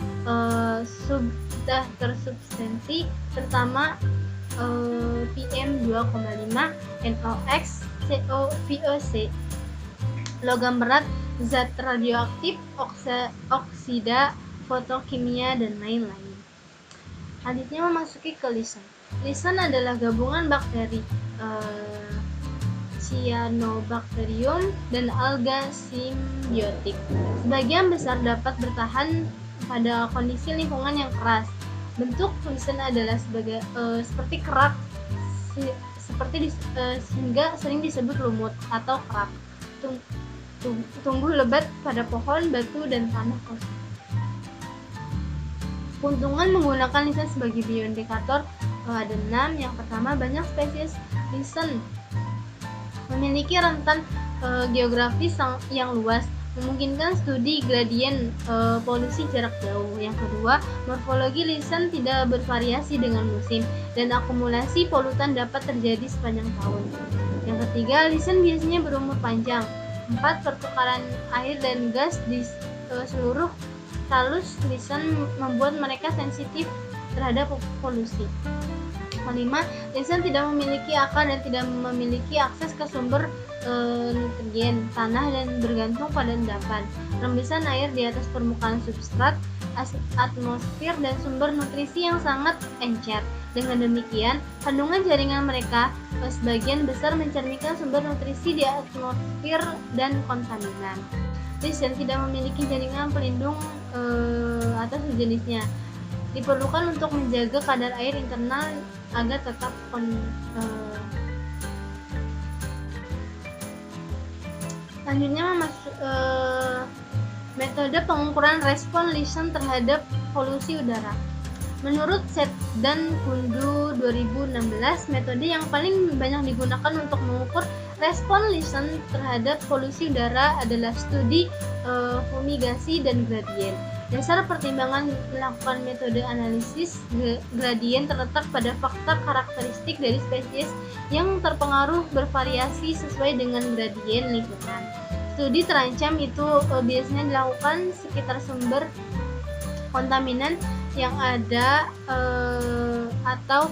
tersubstansi, terutama PM2,5, NOx, VOC, logam berat, zat radioaktif, oksida, fotokimia, dan lain-lain. Selanjutnya memasuki ke lisan. Lisan adalah gabungan bakteri Cyanobacterium dan alga simbiotik. Sebagian besar dapat bertahan pada kondisi lingkungan yang keras. Bentuk lisan adalah seperti kerak, sehingga sering disebut lumut atau kerak. Tumbuh lebat pada pohon, batu, dan tanah kosong. Keuntungan menggunakan lisan sebagai bioindikator ada 6. Yang pertama, banyak spesies lisan memiliki rentan geografis yang luas, memungkinkan studi gradien polusi jarak jauh. Yang kedua, morfologi lisan tidak bervariasi dengan musim, dan akumulasi polutan dapat terjadi sepanjang tahun. Yang ketiga, lisan biasanya berumur panjang. 4. Pertukaran air dan gas di seluruh talus lisan membuat mereka sensitif terhadap polusi. 5. Lisan tidak memiliki akar dan tidak memiliki akses ke sumber nutrien tanah dan bergantung pada endapan, rembesan air di atas permukaan substrat, atmosfer, dan sumber nutrisi yang sangat encer. Dengan demikian, kandungan jaringan mereka sebagian besar mencerminkan sumber nutrisi di atmosfer dan kontaminan. Lisan tidak memiliki jaringan pelindung atau sejenisnya. Diperlukan untuk menjaga kadar air internal agar tetap Selanjutnya metode pengukuran respon lisan terhadap polusi udara. Menurut Set dan Kundu 2016, metode yang paling banyak digunakan untuk mengukur respon lisan terhadap polusi udara adalah studi fumigasi dan gradien. Dasar pertimbangan melakukan metode analisis gradien terletak pada fakta karakteristik dari spesies yang terpengaruh bervariasi sesuai dengan gradien lingkungan. Studi terancam itu biasanya dilakukan sekitar sumber kontaminan yang ada atau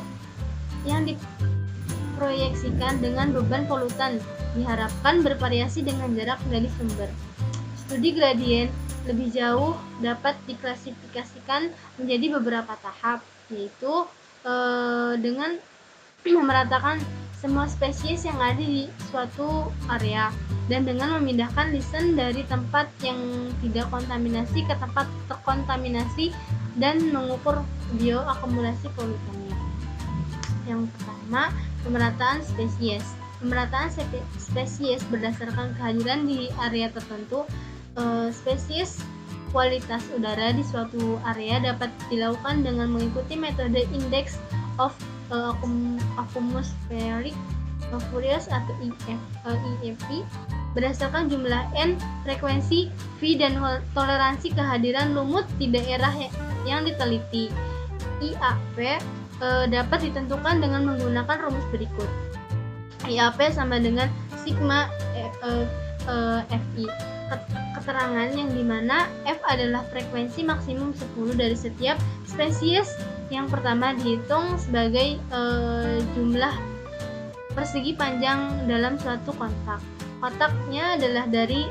yang diproyeksikan dengan beban polutan diharapkan bervariasi dengan jarak dari sumber. Studi gradien lebih jauh dapat diklasifikasikan menjadi beberapa tahap, yaitu dengan memeratakan semua spesies yang ada di suatu area dan dengan memindahkan listen dari tempat yang tidak kontaminasi ke tempat terkontaminasi dan mengukur bioakumulasi polutannya. Yang pertama, pemerataan spesies. Pemerataan spesies berdasarkan kehadiran di area tertentu. Spesies kualitas udara di suatu area dapat dilakukan dengan mengikuti metode Index of Atmospheric Pressures atau IAP berdasarkan jumlah N, frekuensi V, dan toleransi kehadiran lumut di daerah yang diteliti. IAP dapat ditentukan dengan menggunakan rumus berikut. IAP sama dengan sigma FI. Keterangan yang dimana F adalah frekuensi maksimum 10 dari setiap spesies. Yang pertama dihitung sebagai jumlah persegi panjang dalam suatu kotak. Kotaknya adalah dari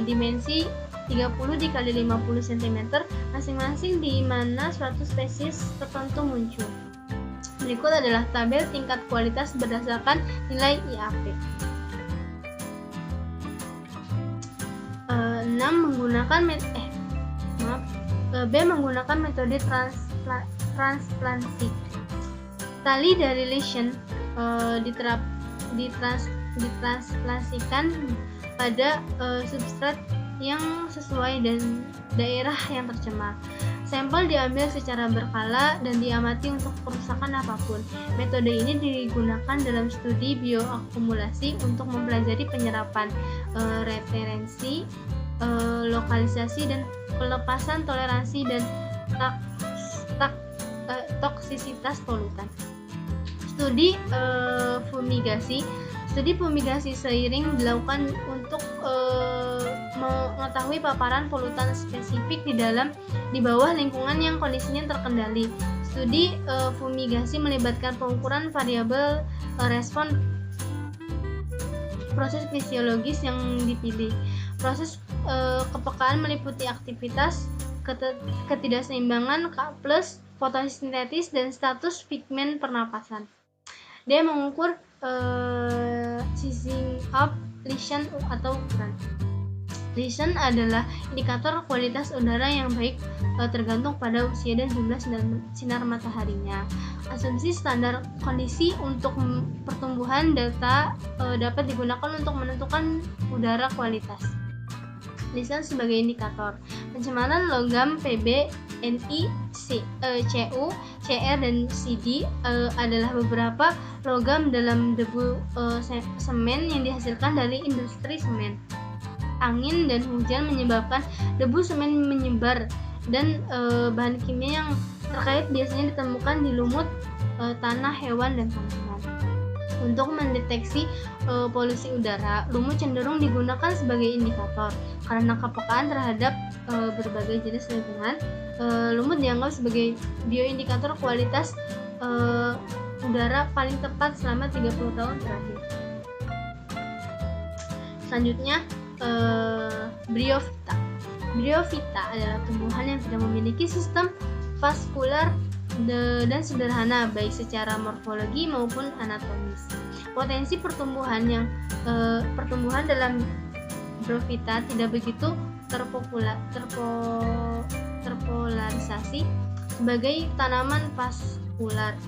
dimensi 30 dikali 50 cm masing-masing di mana suatu spesies tertentu muncul. Berikut adalah tabel tingkat kualitas berdasarkan nilai IAP. 6 menggunakan metode transplantasi. Tali dari lesion ditransplantasikan pada substrat yang sesuai dan daerah yang tercemar. Sampel diambil secara berkala dan diamati untuk kerusakan apapun. Metode ini digunakan dalam studi bioakumulasi untuk mempelajari penyerapan, referensi, lokalisasi dan pelepasan toleransi dan toksisitas polutan. Studi fumigasi. Studi fumigasi seiring dilakukan untuk mengetahui paparan polutan spesifik di bawah lingkungan yang kondisinya terkendali. Studi fumigasi melibatkan pengukuran variabel respon proses fisiologis yang dipilih. Proses kepekaan meliputi aktivitas, ketidakseimbangan K+, fotosintesis, dan status pigmen pernapasan. Dia mengukur sizing up lesion atau ukuran. Lesion adalah indikator kualitas udara yang baik tergantung pada usia dan jumlah sinar mataharinya. Asumsi standar kondisi untuk pertumbuhan data dapat digunakan untuk menentukan udara kualitas. Lesion sebagai indikator. Pencemaran logam Pb, Ni, Cu, Cr, dan Cd adalah beberapa logam dalam debu semen yang dihasilkan dari industri semen. Angin dan hujan menyebabkan debu semen menyebar dan bahan kimia yang terkait biasanya ditemukan di lumut, tanah, hewan, dan tanaman. Untuk mendeteksi polusi udara, lumut cenderung digunakan sebagai indikator. Karena kepekaan terhadap berbagai jenis lingkungan, lumut dianggap sebagai bioindikator kualitas udara paling tepat selama 30 tahun terakhir. Selanjutnya, Bryophyta. Bryophyta adalah tumbuhan yang tidak memiliki sistem vaskular dan sederhana baik secara morfologi maupun anatomis. Potensi pertumbuhan dalam Bryophyta tidak begitu terpolarisasi sebagai tanaman vaskular.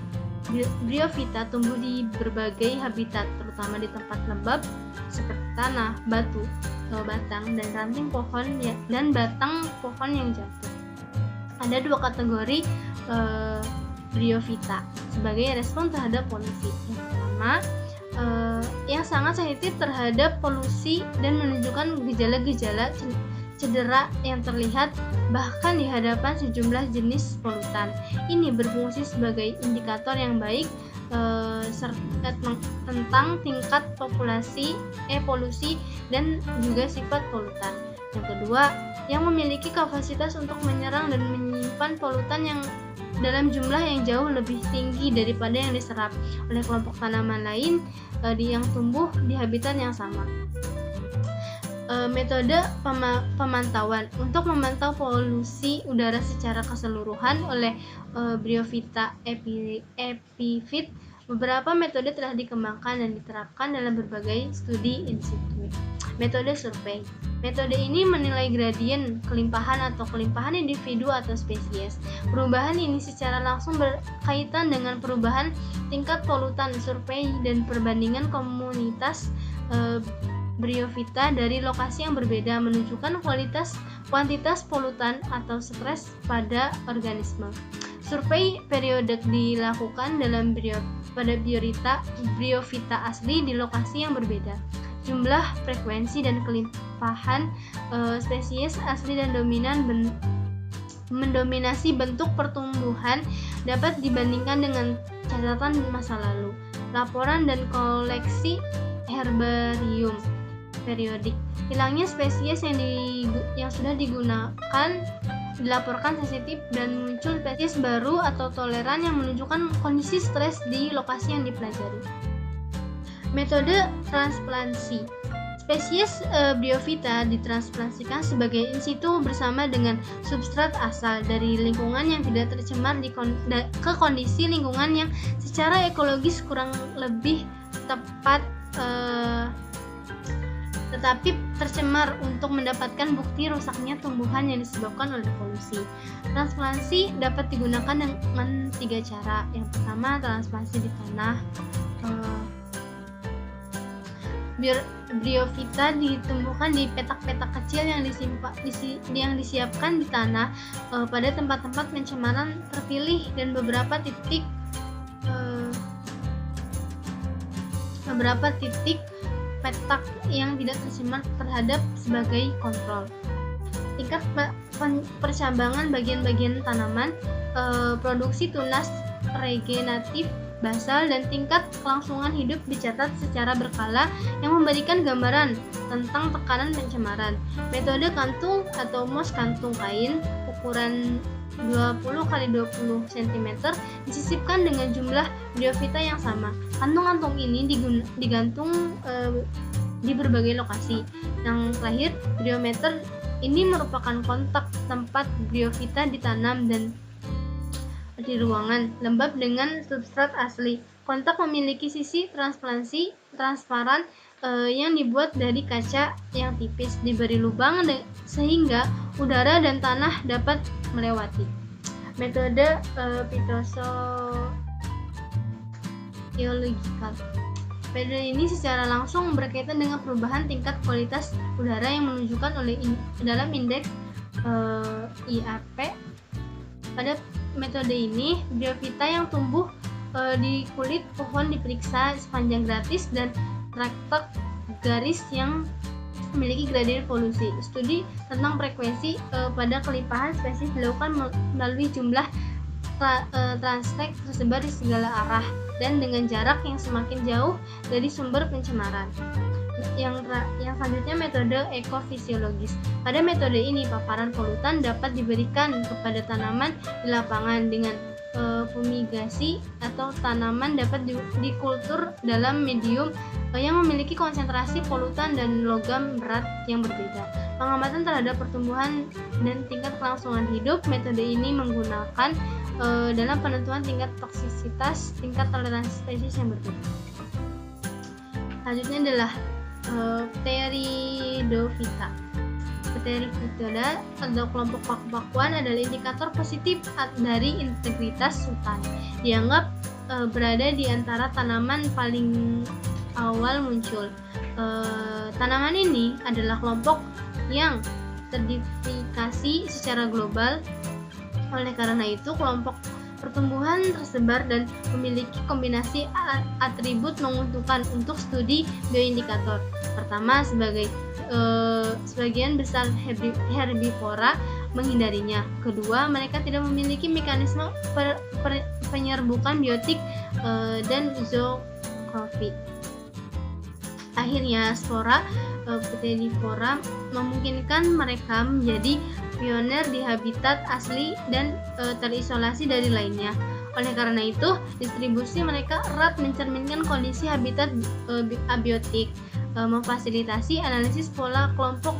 Bryophyta tumbuh di berbagai habitat, terutama di tempat lembab seperti tanah, batu, batang, dan ranting pohon dan batang pohon yang jatuh. Ada dua kategori Bryophyta sebagai respon terhadap polusi. Yang pertama, yang sangat sensitif terhadap polusi dan menunjukkan gejala-gejala cedera yang terlihat bahkan di hadapan sejumlah jenis polutan. Ini berfungsi sebagai indikator yang baik tentang tingkat polusi dan juga sifat polutan. Yang kedua, yang memiliki kapasitas untuk menyerang dan menyimpan polutan yang dalam jumlah yang jauh lebih tinggi daripada yang diserap oleh kelompok tanaman lain yang tumbuh di habitat yang sama. Metode pemantauan untuk memantau polusi udara secara keseluruhan oleh Bryophyta epiphyt. Beberapa metode telah dikembangkan dan diterapkan dalam berbagai studi in situ. Metode survei. Metode ini menilai gradien kelimpahan atau kelimpahan individu atau spesies. Perubahan ini secara langsung berkaitan dengan perubahan tingkat polutan. Survei dan perbandingan komunitas Bryophyta dari lokasi yang berbeda menunjukkan kuantitas polutan atau stres pada organisme. Survei periodik dilakukan pada Bryophyta asli di lokasi yang berbeda. Jumlah, frekuensi, dan kelimpahan spesies asli dan mendominasi bentuk pertumbuhan dapat dibandingkan dengan catatan masa lalu. Laporan dan koleksi herbarium periodik. Hilangnya spesies yang sudah digunakan dilaporkan sensitif dan muncul spesies baru atau toleran yang menunjukkan kondisi stres di lokasi yang dipelajari. Metode transplantasi. Spesies Bryophyta ditransplantasikan sebagai in situ bersama dengan substrat asal dari lingkungan yang tidak tercemar ke kondisi lingkungan yang secara ekologis kurang lebih tepat tetapi tercemar untuk mendapatkan bukti rusaknya tumbuhan yang disebabkan oleh polusi. Transplantasi dapat digunakan dengan 3 cara. Yang pertama, transplantasi di tanah. Bryophyta ditumbuhkan di petak-petak kecil yang disiapkan di tanah pada tempat-tempat pencemaran terpilih dan beberapa titik petak yang tidak tercemar terhadap sebagai kontrol. Tingkat percambangan bagian-bagian tanaman, produksi tunas regeneratif basal, dan tingkat kelangsungan hidup dicatat secara berkala yang memberikan gambaran tentang tekanan pencemaran. Metode kantung atau mos kantung kain ukuran 20x20 cm disisipkan dengan jumlah Bryophyta yang sama. Kantung-kantung ini digantung di berbagai lokasi. Yang terakhir, biometer ini merupakan kontak tempat Bryophyta ditanam dan di ruangan lembab dengan substrat asli. Kontak memiliki sisi transparan yang dibuat dari kaca yang tipis, diberi lubang sehingga udara dan tanah dapat melewati. Metode phytogeological. Metode ini secara langsung berkaitan dengan perubahan tingkat kualitas udara yang menunjukkan dalam indeks IAP. Pada metode ini, Bryophyta yang tumbuh di kulit pohon diperiksa sepanjang gratis dan traktek garis yang memiliki gradien polusi. Studi tentang frekuensi pada kelimpahan spesies dilakukan melalui jumlah transtek tersebar di segala arah dan dengan jarak yang semakin jauh dari sumber pencemaran. Yang selanjutnya, metode ekofisiologis. Pada metode ini, paparan polutan dapat diberikan kepada tanaman di lapangan dengan fumigasi, atau tanaman dapat dikultur dalam medium yang memiliki konsentrasi polutan dan logam berat yang berbeda. Pengamatan terhadap pertumbuhan dan tingkat kelangsungan hidup. Metode ini menggunakan dalam penentuan tingkat toksisitas, tingkat toleransi spesies yang berbeda. Selanjutnya adalah Pteridophyta. Pteridophyta atau kelompok paku-pakuan adalah indikator positif dari integritas hutan. Dianggap berada di antara tanaman paling awal muncul. Tanaman ini adalah kelompok yang terdiversifikasi secara global. Oleh karena itu, kelompok pertumbuhan tersebar dan memiliki kombinasi atribut menguntungkan untuk studi bioindikator. Pertama, sebagai sebagian besar herbivora menghindarinya. Kedua, mereka tidak memiliki mekanisme penyerbukan biotik dan zootrofi. Akhirnya, spora Pteridifora memungkinkan mereka menjadi pioner di habitat asli dan terisolasi dari lainnya. Oleh karena itu, distribusi mereka erat mencerminkan kondisi habitat abiotik, memfasilitasi analisis pola kelompok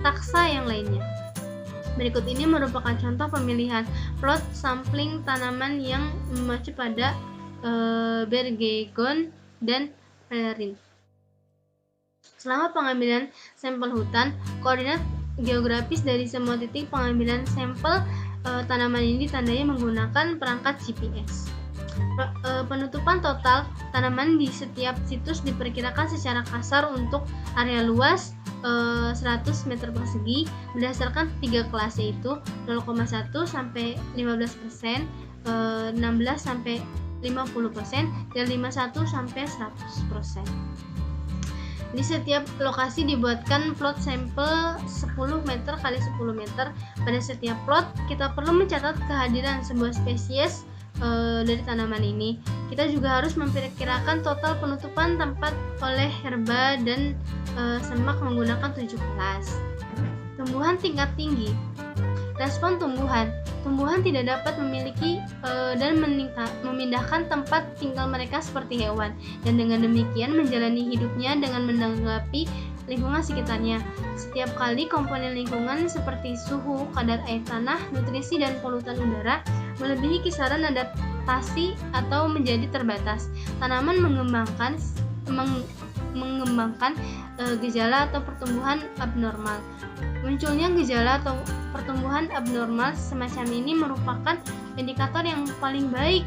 taksa yang lainnya. Berikut ini merupakan contoh pemilihan plot sampling tanaman yang mengacu pada Bergegon dan Pellerin. Selama pengambilan sampel hutan, koordinat geografis dari semua titik pengambilan sampel tanaman ini ditandai menggunakan perangkat GPS. Penutupan total tanaman di setiap situs diperkirakan secara kasar untuk area luas 100 meter persegi berdasarkan 3 kelas, yaitu 0,1 sampai 15%, 16 sampai 50%, dan 51 sampai 100%. Di setiap lokasi dibuatkan plot sampel 10 meter x 10 meter. Pada setiap plot, kita perlu mencatat kehadiran sebuah spesies dari tanaman ini. Kita juga harus memperkirakan total penutupan tempat oleh herba dan semak menggunakan 7 kelas. Tumbuhan tingkat tinggi. Respon tumbuhan. Tumbuhan tidak dapat memiliki dan memindahkan tempat tinggal mereka seperti hewan, dan dengan demikian menjalani hidupnya dengan menanggapi lingkungan sekitarnya. Setiap kali komponen lingkungan seperti suhu, kadar air tanah, nutrisi, dan polutan udara melebihi kisaran adaptasi atau menjadi terbatas, tanaman mengembangkan gejala atau pertumbuhan abnormal. Munculnya gejala atau pertumbuhan abnormal semacam ini merupakan indikator yang paling baik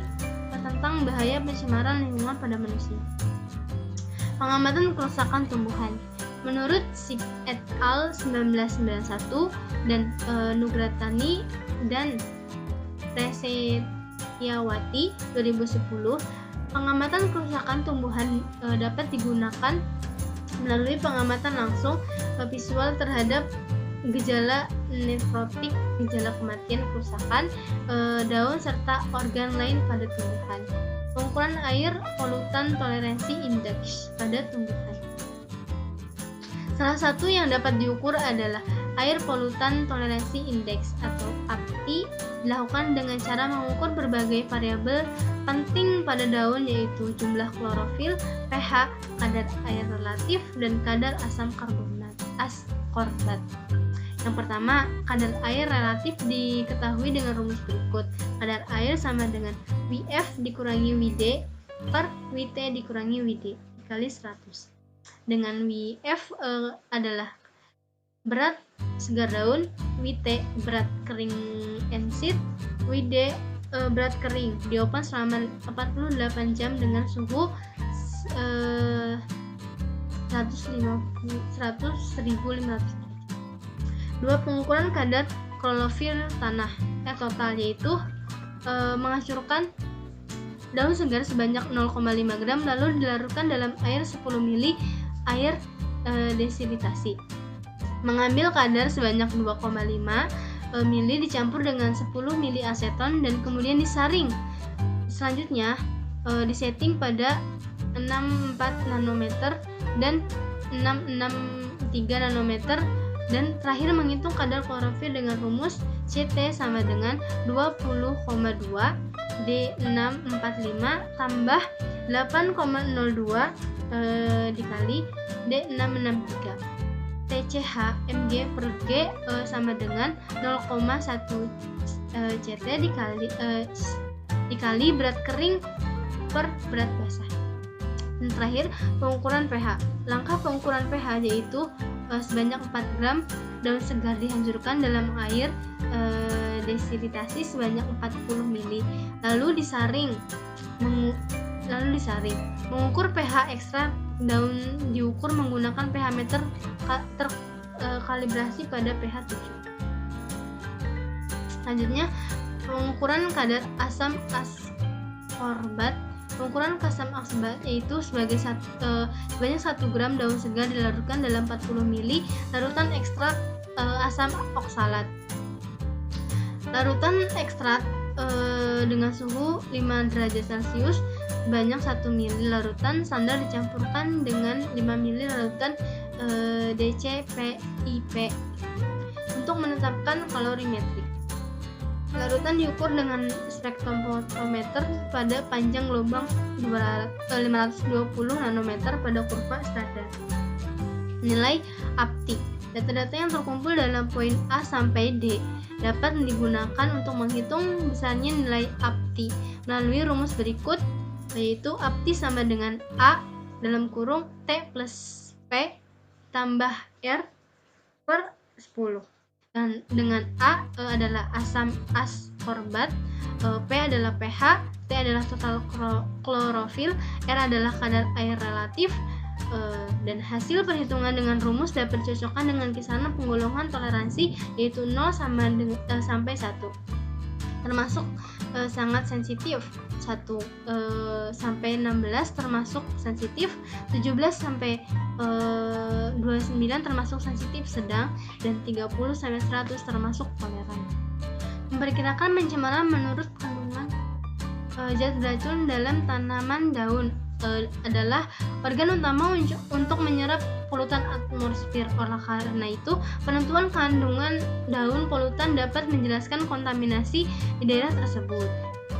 tentang bahaya pencemaran lingkungan pada manusia. Pengamatan kerusakan tumbuhan. Menurut Sip et al. 1991 dan Nugratani dan Resetiawati 2010, pengamatan kerusakan tumbuhan dapat digunakan melalui pengamatan langsung visual terhadap gejala nefrotik, gejala kematian, kerusakan daun serta organ lain pada tumbuhan. Pengukuran air polutan toleransi index pada tumbuhan. Salah satu yang dapat diukur adalah air polutan toleransi index atau API, dilakukan dengan cara mengukur berbagai variabel penting pada daun, yaitu jumlah klorofil, pH, kadar air relatif, dan kadar asam askorbat. Yang pertama, kadar air relatif diketahui dengan rumus berikut. Kadar air sama dengan WF dikurangi WD per WT dikurangi WD dikali 100. Dengan WF adalah berat segar daun, WT berat kering ensit, WD berat kering diopen selama 48 jam dengan suhu 100.500. Dua, pengukuran kadar klorofil tanah total, yaitu menghancurkan daun segar sebanyak 0,5 gram lalu dilarutkan dalam air 10 ml air desilitasi. Mengambil kadar sebanyak 2,5 ml dicampur dengan 10 ml aseton dan kemudian disaring. Selanjutnya disetting pada 64 nanometer dan 663 nanometer, dan terakhir menghitung kadar klorofil dengan rumus CT sama dengan 20,2 D645 tambah 8,02 dikali D663. TCH mg per G sama dengan 0,1 CT dikali berat kering per berat basah. Dan terakhir, pengukuran pH. Langkah pengukuran pH yaitu sebanyak 4 gram daun segar dihancurkan dalam air desilitasi sebanyak 40 ml lalu disaring. Mengukur pH ekstrak daun diukur menggunakan pH meter terkalibrasi pada pH 7. Selanjutnya, pengukuran kadar asam askorbat Pengukuran asam aksebat yaitu sebanyak 1 gram daun segar dilarutkan dalam 40 ml larutan ekstrak asam oksalat. Larutan ekstrak dengan suhu 5 derajat Celcius sebanyak 1 ml larutan standar dicampurkan dengan 5 ml larutan DCPIP untuk menetapkan kalorimetrik. Larutan diukur dengan spektrometer pada panjang lubang 520 nanometer pada kurva standar. Nilai APTI. Data-data yang terkumpul dalam poin A sampai D dapat digunakan untuk menghitung besarnya nilai APTI melalui rumus berikut, yaitu APTI sama dengan A dalam kurung T plus P tambah R per 10. Dan dengan A adalah asam askorbat, P adalah pH, T adalah total klorofil, R adalah kadar air relatif, dan hasil perhitungan dengan rumus dapat dicocokkan dengan kisaran penggolongan toleransi yaitu 0 sampai 1. Termasuk sangat sensitif, 1 sampai 16 termasuk sensitif, 17 sampai 29 termasuk sensitif sedang, dan 30 sampai 100 termasuk toleran. Memperkirakan pencemaran menurut kandungan zat beracun dalam tanaman daun adalah organ utama untuk menyerap polutan atmosfer. Oleh karena itu, penentuan kandungan daun polutan dapat menjelaskan kontaminasi di daerah tersebut.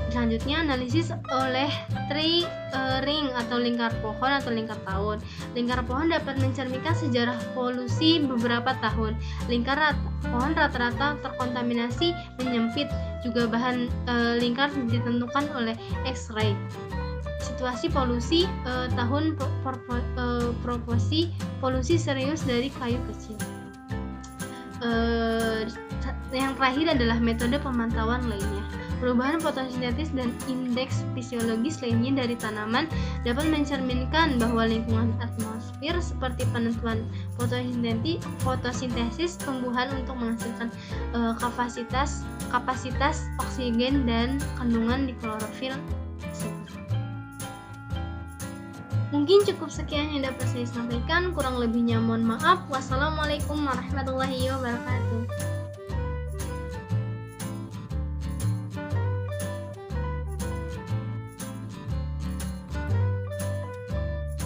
Selanjutnya, analisis oleh tree ring atau lingkar pohon atau lingkar tahun. Lingkar pohon dapat mencerminkan sejarah polusi beberapa tahun. Lingkar pohon rata-rata terkontaminasi menyempit. Juga bahan lingkar ditentukan oleh X-ray. Situasi polusi tahun proporsi polusi serius dari kayu kecil. Yang terakhir adalah metode pemantauan lainnya. Perubahan fotosintesis dan indeks fisiologis lainnya dari tanaman dapat mencerminkan bahwa lingkungan atmosfer seperti penentuan fotosintesis tumbuhan untuk menghasilkan kapasitas oksigen dan kandungan di klorofil. Mungkin cukup sekian yang dapat saya sampaikan, kurang lebihnya mohon maaf. Wassalamualaikum warahmatullahi wabarakatuh.